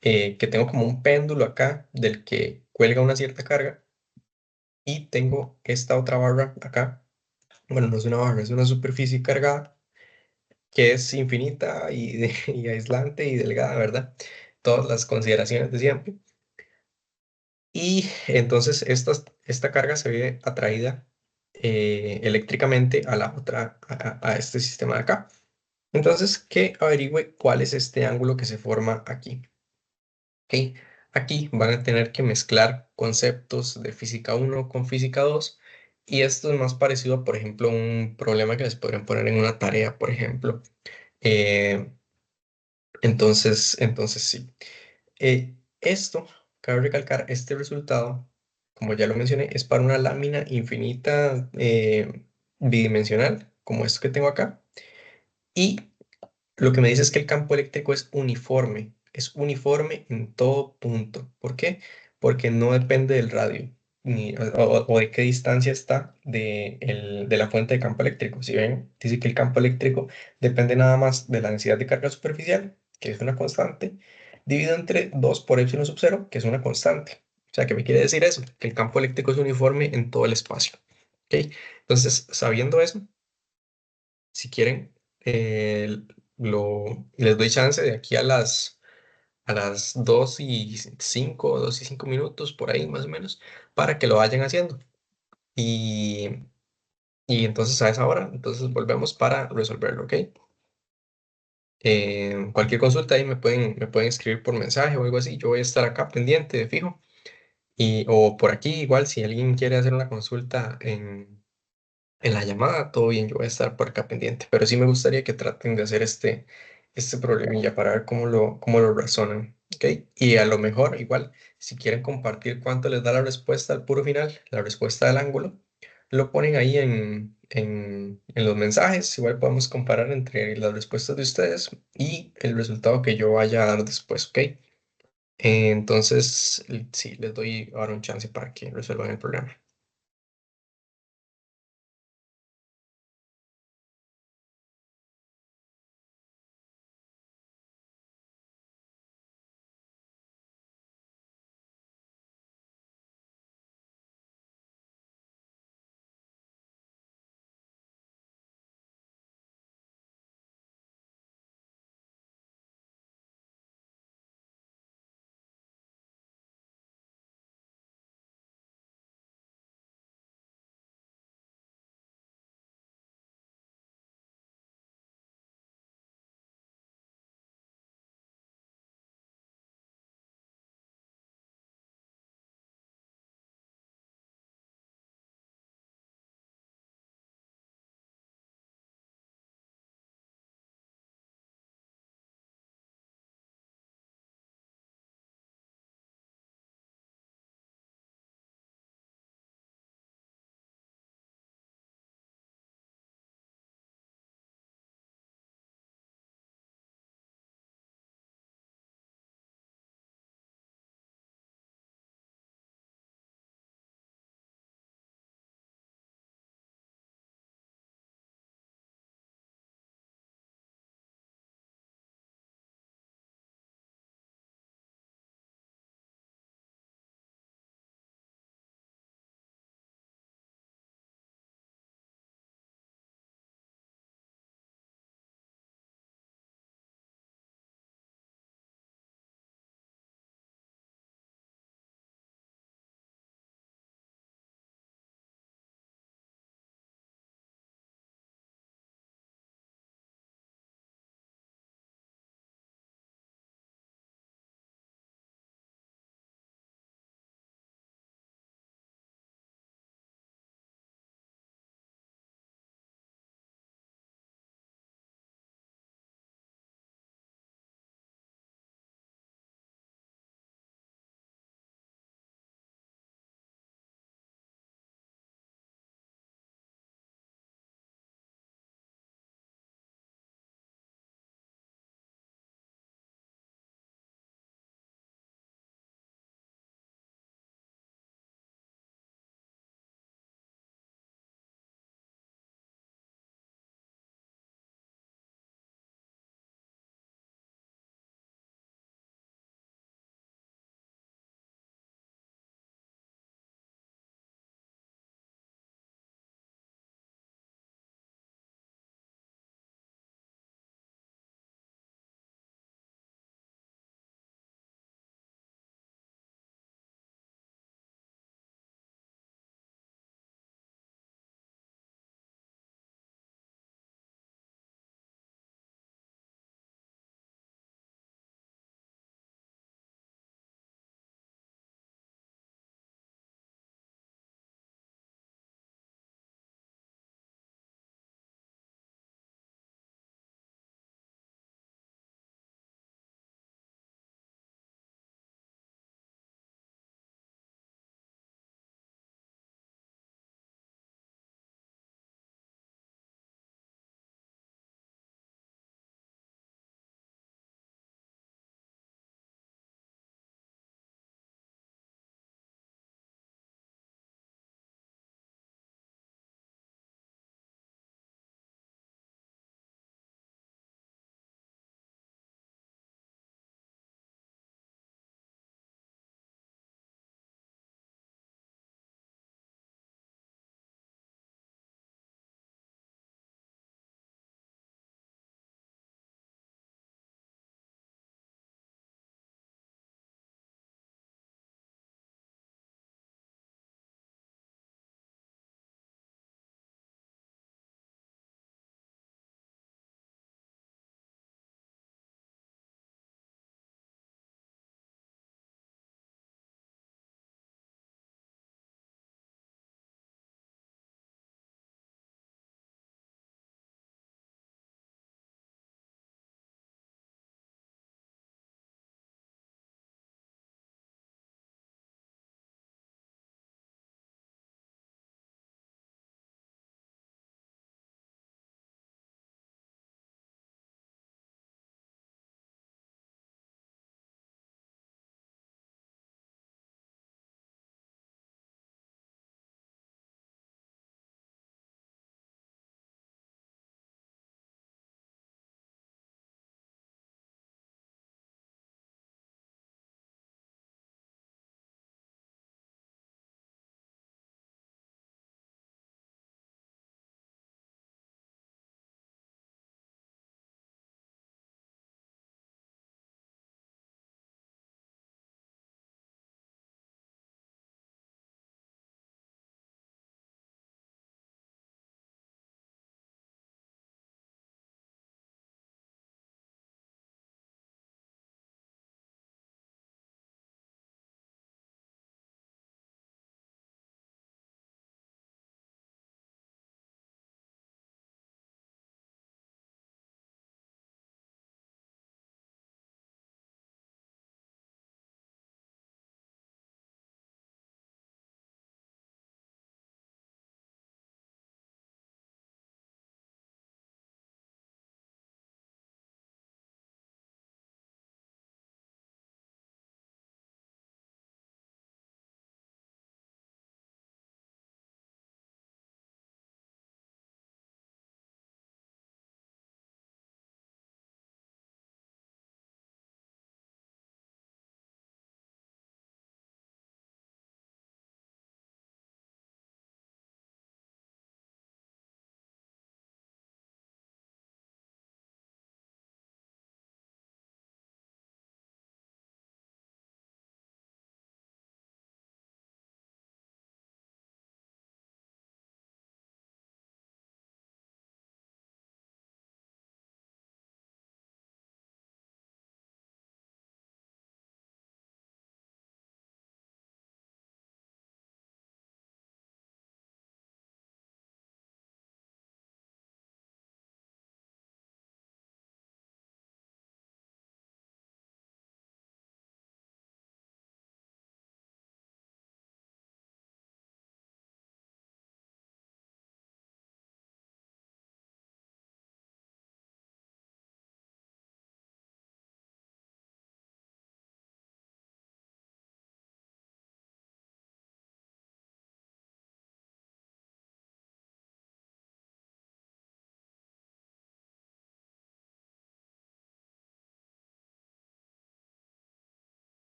que tengo como un péndulo acá del que cuelga una cierta carga y tengo esta otra barra acá. Bueno, no es una barra, es una superficie cargada que es infinita y aislante y delgada, ¿verdad? Todas las consideraciones de siempre. Y entonces esta carga se ve atraída eléctricamente a la otra, a este sistema de acá. Entonces, que averigüe cuál es este ángulo que se forma aquí. ¿Ok? Aquí van a tener que mezclar conceptos de física uno con física 2 y esto es más parecido a, por ejemplo, un problema que les podrían poner en una tarea, por ejemplo. Eh, entonces sí. Esto, cabe recalcar, este resultado, como ya lo mencioné, es para una lámina infinita bidimensional, como esto que tengo acá. Y lo que me dice es que el campo eléctrico es uniforme en todo punto. ¿Por qué? Porque no depende del radio ni, o de qué distancia está de la fuente de campo eléctrico. Si ven, dice que el campo eléctrico depende nada más de la densidad de carga superficial, que es una constante, dividido entre 2 por epsilon sub 0, que es una constante. O sea, ¿qué me quiere decir eso? Que el campo eléctrico es uniforme en todo el espacio. ¿Ok? Entonces, sabiendo eso, si quieren, les doy chance de aquí a las 2:05, 2:05 minutos, por ahí más o menos, para que lo vayan haciendo. Y, y entonces a esa hora, entonces volvemos para resolverlo, ¿ok? Cualquier consulta ahí me pueden escribir por mensaje o algo así. Yo voy a estar acá pendiente de fijo. O por aquí, igual, si alguien quiere hacer una consulta en la llamada, todo bien, yo voy a estar por acá pendiente, pero sí me gustaría que traten de hacer este problemilla para ver cómo lo razonan, ¿ok? Y a lo mejor, igual, si quieren compartir cuánto les da la respuesta al puro final, la respuesta del ángulo, lo ponen ahí en los mensajes, igual podemos comparar entre las respuestas de ustedes y el resultado que yo vaya a dar después, ¿ok? Entonces, sí, les doy ahora un chance para que resuelvan el problema.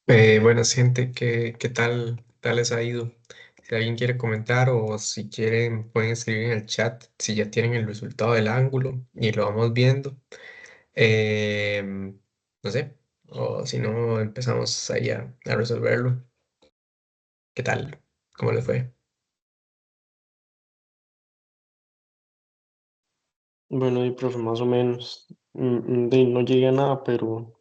Buenas gente, ¿qué tal les ha ido? Si alguien quiere comentar o si quieren pueden escribir en el chat si ya tienen el resultado del ángulo y lo vamos viendo. No sé, o si no empezamos ahí a resolverlo. ¿Qué tal? ¿Cómo les fue? Bueno, y profe, más o menos, no llegué a nada, pero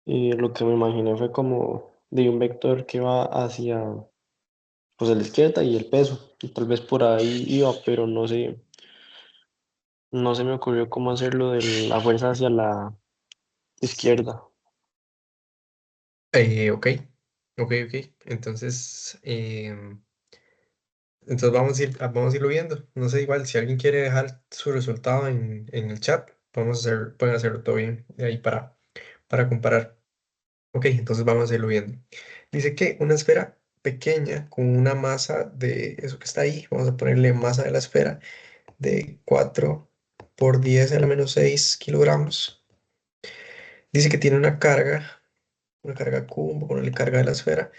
lo que me imaginé fue como de un vector que va hacia, pues, a la izquierda y el peso, y tal vez por ahí iba, pero no se me ocurrió cómo hacerlo de la fuerza hacia la izquierda. Ok, ok. Entonces vamos a irlo viendo. No sé, igual si alguien quiere dejar su resultado en el chat, pueden hacerlo todo bien de ahí para comparar. Ok, entonces vamos a irlo viendo. Dice que una esfera pequeña con una masa de eso que está ahí, vamos a ponerle masa de la esfera de 4 por 10 a la menos 6 kilogramos. Dice que tiene una carga Q, vamos a ponerle carga de la esfera,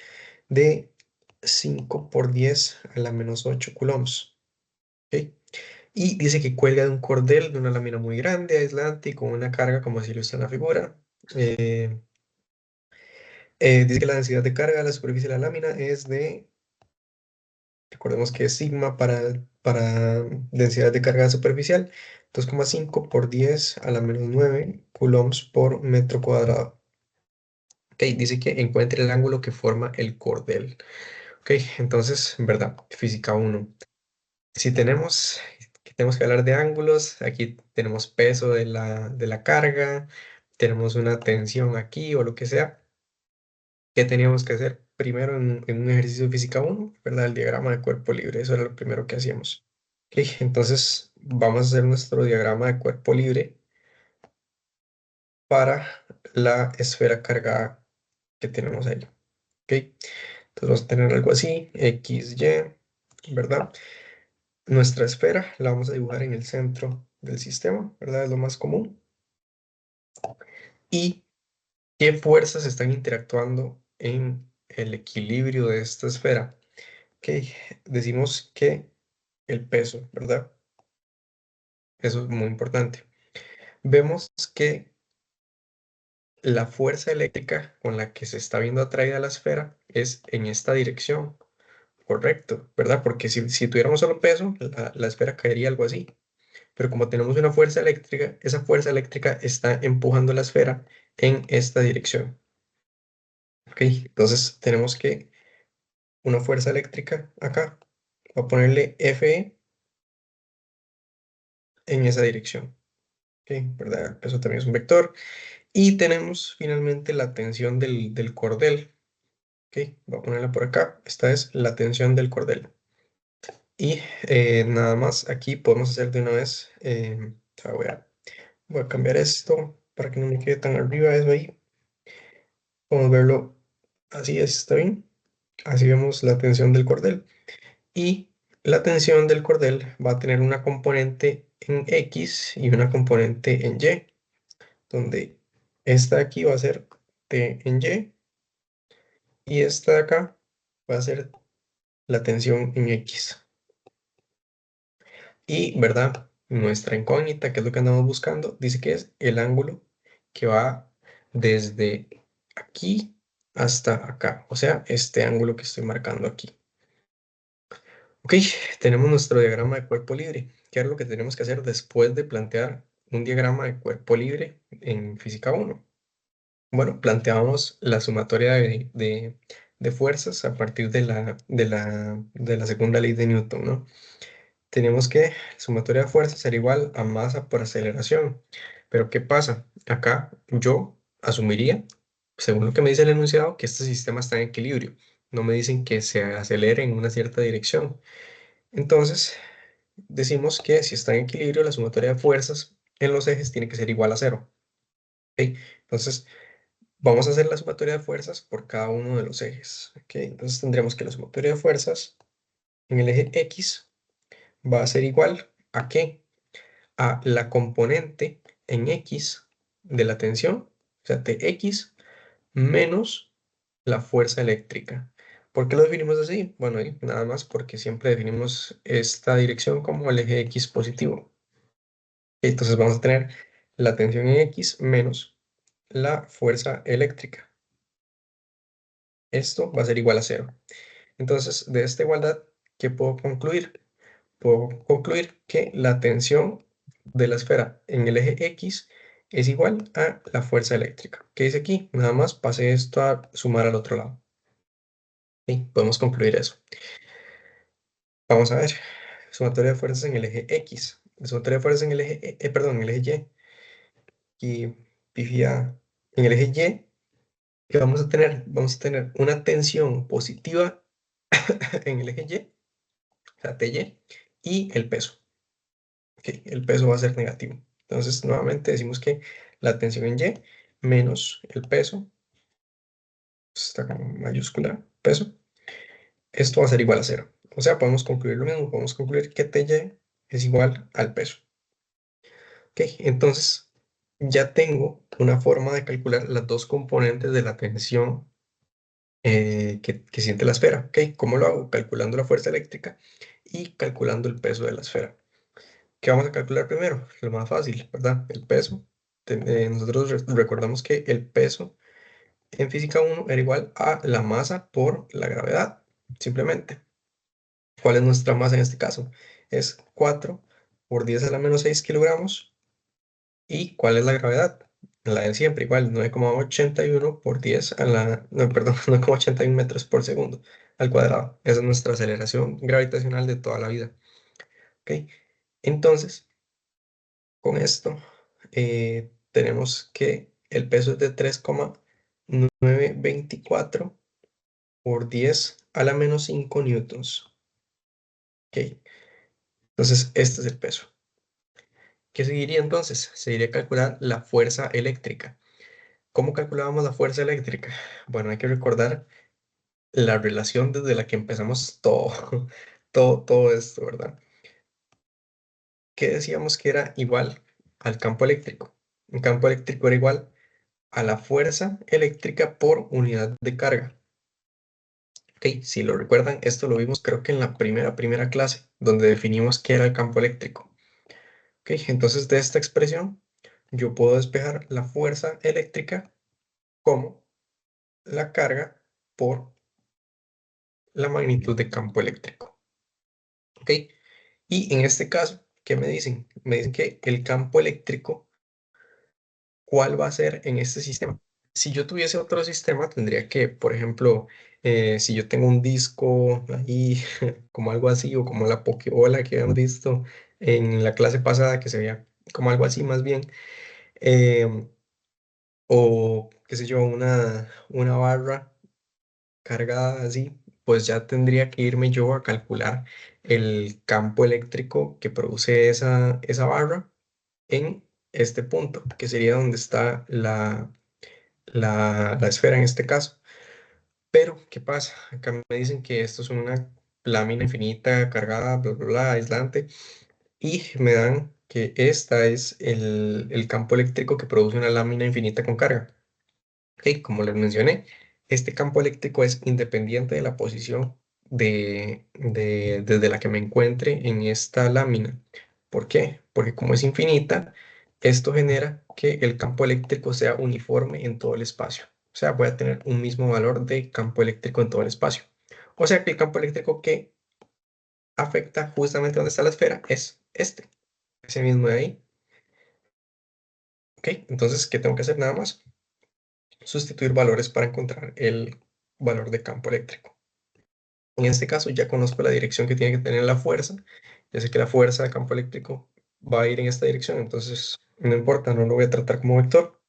de 5 por 10 a la menos 8 coulombs. ¿Ok? Y dice que cuelga de un cordel de una lámina muy grande, aislante y con una carga como así lo está en la figura. Dice que la densidad de carga de la superficie de la lámina es recordemos que es sigma para densidad de carga superficial, 2,5 por 10 a la menos 9 coulombs por metro cuadrado. Ok, dice que encuentre el ángulo que forma el cordel. Ok, entonces, en verdad, física uno. Si tenemos que hablar de ángulos, aquí tenemos peso de la carga, tenemos una tensión aquí o lo que sea. ¿Qué teníamos que hacer primero en un ejercicio de física uno? ¿Verdad? El diagrama de cuerpo libre, eso era lo primero que hacíamos. Ok, entonces vamos a hacer nuestro diagrama de cuerpo libre para la esfera cargada que tenemos ahí. Ok, entonces vamos a tener algo así, X, Y, ¿verdad? Nuestra esfera la vamos a dibujar en el centro del sistema, ¿verdad? Es lo más común. ¿Y qué fuerzas están interactuando en el equilibrio de esta esfera? Ok, decimos que el peso, ¿verdad? Eso es muy importante. Vemos que la fuerza eléctrica con la que se está viendo atraída la esfera es en esta dirección, correcto, ¿verdad? Porque si tuviéramos solo peso, la esfera caería algo así. Pero como tenemos una fuerza eléctrica, esa fuerza eléctrica está empujando la esfera en esta dirección. ¿Ok? Entonces tenemos que una fuerza eléctrica acá, voy a ponerle Fe en esa dirección. ¿Ok? ¿Verdad? El peso también es un vector. Y tenemos finalmente la tensión del cordel. ¿Ok? Voy a ponerla por acá. Esta es la tensión del cordel. Y nada más aquí podemos hacer de una vez. O sea, voy a cambiar esto para que no me quede tan arriba eso ahí. Podemos verlo así, así está bien. Así vemos la tensión del cordel. Y la tensión del cordel va a tener una componente en X y una componente en Y, donde esta de aquí va a ser T en y esta de acá va a ser la tensión en X. Y, ¿verdad? Nuestra incógnita, que es lo que andamos buscando, dice que es el ángulo que va desde aquí hasta acá. O sea, este ángulo que estoy marcando aquí. Ok, tenemos nuestro diagrama de cuerpo libre. ¿Qué es lo que tenemos que hacer después de plantear un diagrama de cuerpo libre en física uno? Bueno, planteamos la sumatoria de fuerzas a partir de la segunda ley de Newton, ¿no? Tenemos que sumatoria de fuerzas será igual a masa por aceleración. Pero ¿qué pasa? Acá yo asumiría, según lo que me dice el enunciado, que este sistema está en equilibrio. No me dicen que se acelere en una cierta dirección. Entonces, decimos que si está en equilibrio, la sumatoria de fuerzas en los ejes tiene que ser igual a cero. ¿Ok? Entonces, vamos a hacer la sumatoria de fuerzas por cada uno de los ejes. ¿Ok? Entonces, tendremos que la sumatoria de fuerzas en el eje X va a ser igual a ¿qué? A la componente en X de la tensión, o sea, Tx, menos la fuerza eléctrica. ¿Por qué lo definimos así? Bueno, y nada más porque siempre definimos esta dirección como el eje X positivo. Entonces vamos a tener la tensión en X menos la fuerza eléctrica. Esto va a ser igual a cero. Entonces, de esta igualdad, ¿qué puedo concluir? Puedo concluir que la tensión de la esfera en el eje X es igual a la fuerza eléctrica. ¿Qué dice aquí? Nada más pase esto a sumar al otro lado. ¿Sí? Podemos concluir eso. Vamos a ver. Sumatoria de fuerzas en el eje X. Sumatoria de fuerzas en el eje, perdón, en el eje Y. Y pifia en el eje Y. ¿Qué vamos a tener? Vamos a tener una tensión positiva en el eje Y, o sea, TY, y el peso. Ok, el peso va a ser negativo. Entonces, nuevamente decimos que la tensión en Y menos el peso, está como mayúscula, peso, esto va a ser igual a cero. O sea, podemos concluir lo mismo, podemos concluir que TY es igual al peso. Ok, entonces ya tengo una forma de calcular las dos componentes de la tensión que siente la esfera. Ok, ¿cómo lo hago? Calculando la fuerza eléctrica y calculando el peso de la esfera. ¿Qué vamos a calcular primero? Lo más fácil, ¿verdad? El peso. Nosotros recordamos que el peso en física uno era igual a la masa por la gravedad, simplemente. ¿Cuál es nuestra masa en este caso? Es 4 por 10 a la menos 6 kilogramos. ¿Y cuál es la gravedad? La de siempre, igual, 9,81 por 10 a la, no, perdón, 9,81 metros por segundo al cuadrado. Esa es nuestra aceleración gravitacional de toda la vida. ¿Ok? Entonces, con esto tenemos que el peso es de 3,924 por 10 a la menos 5 newtons. ¿Ok? Entonces, este es el peso. ¿Qué seguiría entonces? Seguiría calcular la fuerza eléctrica. ¿Cómo calculábamos la fuerza eléctrica? Bueno, hay que recordar la relación desde la que empezamos todo, todo esto, ¿verdad? ¿Qué decíamos que era igual al campo eléctrico? Un campo eléctrico era igual a la fuerza eléctrica por unidad de carga. Ok, si lo recuerdan, esto lo vimos creo que en la primera clase, donde definimos qué era el campo eléctrico. Ok, entonces de esta expresión yo puedo despejar la fuerza eléctrica como la carga por la magnitud de campo eléctrico. ¿Ok? Y en este caso, ¿qué me dicen? Me dicen que el campo eléctrico, ¿cuál va a ser en este sistema? Si yo tuviese otro sistema, tendría que, por ejemplo, si yo tengo un disco ahí, como algo así, o como la Pokébola que habíamos visto en la clase pasada, que se veía como algo así más bien, em, o qué sé yo, una barra cargada así, pues ya tendría que irme yo a calcular el campo eléctrico que produce esa barra en este punto, que sería donde está la esfera en este caso. Pero, ¿qué pasa? Acá me dicen que esto es una lámina infinita cargada, bla, bla, bla, aislante, y me dan que esta es el campo eléctrico que produce una lámina infinita con carga. Ok, como les mencioné, este campo eléctrico es independiente de la posición desde la que me encuentre en esta lámina. ¿Por qué? Porque como es infinita, esto genera que el campo eléctrico sea uniforme en todo el espacio. O sea, voy a tener un mismo valor de campo eléctrico en todo el espacio. O sea que el campo eléctrico que afecta justamente donde está la esfera es este, ese mismo de ahí. ¿Ok? Entonces, ¿qué tengo que hacer nada más? Sustituir valores para encontrar el valor de campo eléctrico. En este caso ya conozco la dirección que tiene que tener la fuerza, ya sé que la fuerza de campo eléctrico va a ir en esta dirección, entonces no importa, no lo voy a tratar como vector,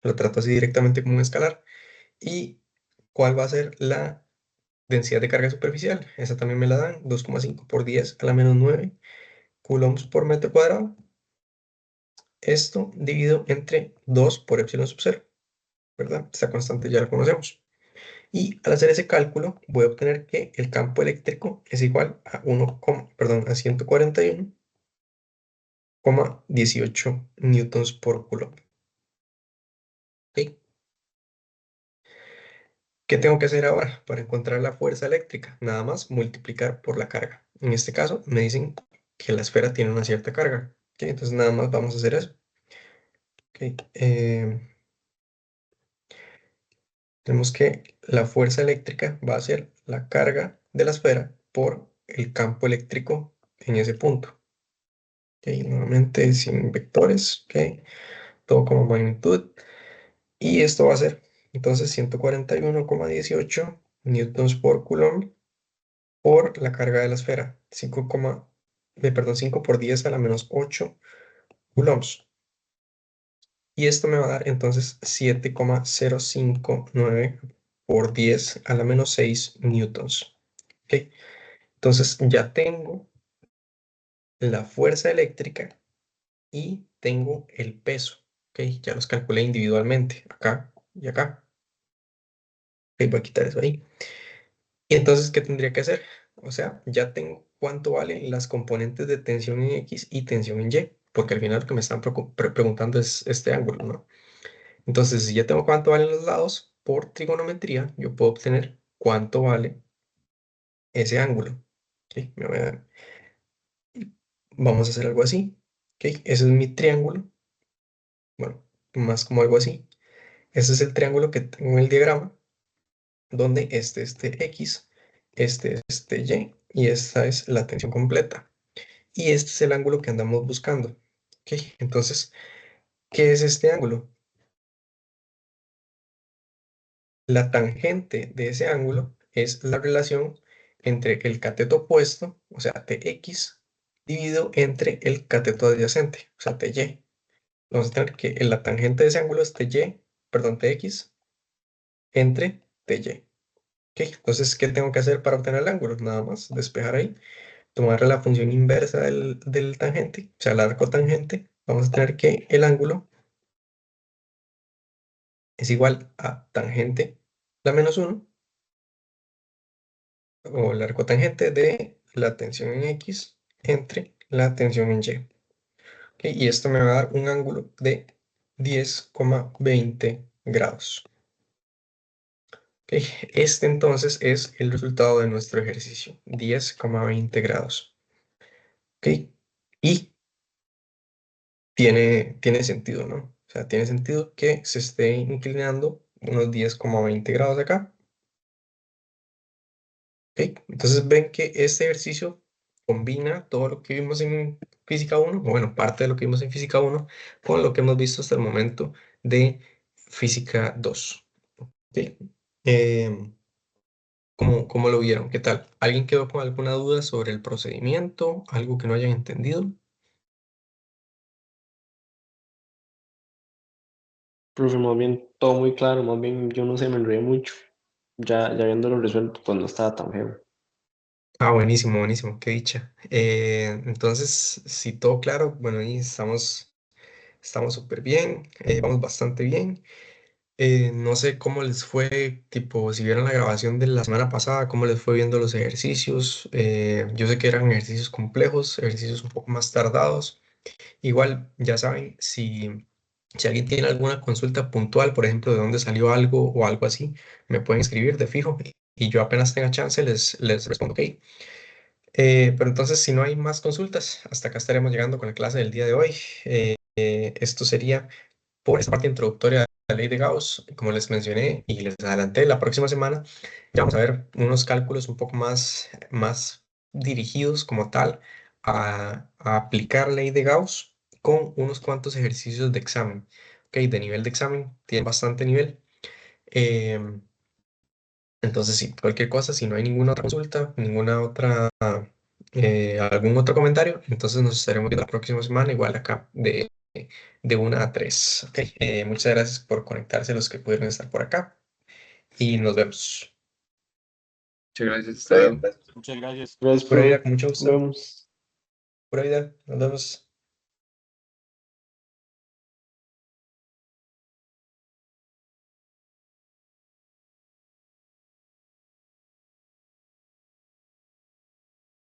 lo trato así directamente como un escalar. ¿Y cuál va a ser la densidad de carga superficial? Esa también me la dan, 2,5 por 10 a la menos 9 coulombs por metro cuadrado. Esto dividido entre 2 por epsilon sub 0, ¿verdad? Esta constante ya la conocemos. Y al hacer ese cálculo, voy a obtener que el campo eléctrico es igual a 141,18 newtons por coulomb. ¿Ok? ¿Qué tengo que hacer ahora para encontrar la fuerza eléctrica? Nada más multiplicar por la carga. En este caso me dicen que la esfera tiene una cierta carga. ¿Ok? Entonces nada más vamos a hacer eso. ¿Ok? Tenemos que la fuerza eléctrica va a ser la carga de la esfera por el campo eléctrico en ese punto. ¿Ok? Nuevamente sin vectores. ¿Ok? Todo como magnitud. Y esto va a ser entonces 141,18 newtons por coulomb por la carga de la esfera. 5 por 10 a la menos 8 coulombs. Y esto me va a dar entonces 7,059 por 10 a la menos 6 newtons. ¿Ok? Entonces ya tengo la fuerza eléctrica y tengo el peso. ¿Ok? Ya los calculé individualmente, acá y acá. Ok, voy a quitar eso ahí. Y entonces, ¿qué tendría que hacer? O sea, ya tengo cuánto valen las componentes de tensión en X y tensión en Y, porque al final lo que me están preguntando es este ángulo, ¿no? Entonces, si ya tengo cuánto valen los lados, por trigonometría, yo puedo obtener cuánto vale ese ángulo. ¿Ok? Vamos a hacer algo así. ¿Ok? Ese es mi triángulo. Bueno, más como algo así. Ese es el triángulo que tengo en el diagrama, donde este X, este Y esta es la tensión completa. Y este es el ángulo que andamos buscando. ¿Ok? Entonces, ¿qué es este ángulo? La tangente de ese ángulo es la relación entre el cateto opuesto, o sea, Tx, dividido entre el cateto adyacente, o sea, Ty. Vamos a tener que la tangente de ese ángulo es Tx entre Ty. ¿Ok? Entonces, ¿qué tengo que hacer para obtener el ángulo? Nada más despejar ahí, tomar la función inversa del tangente, o sea, el arco tangente. Vamos a tener que el ángulo es igual a tangente la menos uno o el arco tangente de la tensión en X entre la tensión en Y. ¿Ok? Y esto me va a dar un ángulo de 10,20 grados. ¿Ok? Este entonces es el resultado de nuestro ejercicio, 10,20 grados. ¿Ok? Y tiene sentido, ¿no? O sea, tiene sentido que se esté inclinando unos 10,20 grados acá. ¿Ok? Entonces ven que este ejercicio combina todo lo que vimos en física uno, o bueno, parte de lo que vimos en física uno, con lo que hemos visto hasta el momento de física 2. ¿Ok? ¿Cómo lo vieron? ¿Qué tal? ¿Alguien quedó con alguna duda sobre el procedimiento? ¿Algo que no hayan entendido? Profe, más bien todo muy claro, más bien yo no sé, me enredé mucho. Ya viéndolo resuelto, pues no estaba tan feo. Ah, buenísimo, buenísimo, qué dicha. Entonces, si todo claro, bueno, ahí estamos súper bien, vamos bastante bien. No sé cómo les fue, tipo, si vieron la grabación de la semana pasada, cómo les fue viendo los ejercicios. Yo sé que eran ejercicios complejos, ejercicios un poco más tardados. Igual, ya saben, si alguien tiene alguna consulta puntual, por ejemplo, de dónde salió algo o algo así, me pueden escribir de fijo y yo apenas tenga chance les respondo, ok. Pero entonces, si no hay más consultas, hasta acá estaremos llegando con la clase del día de hoy. Esto sería por esta parte introductoria de la ley de Gauss, como les mencioné y les adelanté, la próxima semana ya vamos a ver unos cálculos un poco más dirigidos como tal a aplicar ley de Gauss con unos cuantos ejercicios de examen. Ok, de nivel de examen, tiene bastante nivel. Em, entonces, sí, cualquier cosa, si no hay ninguna otra consulta, algún otro comentario, entonces nos estaremos viendo la próxima semana, igual acá de 1 a 3. Ok, muchas gracias por conectarse los que pudieron estar por acá y nos vemos. Muchas gracias, hasta Está bien, luego. gracias. Muchas gracias. Gracias, Pura vida, profe. con mucho Nos gusto. vemos. Pura vida, nos vemos.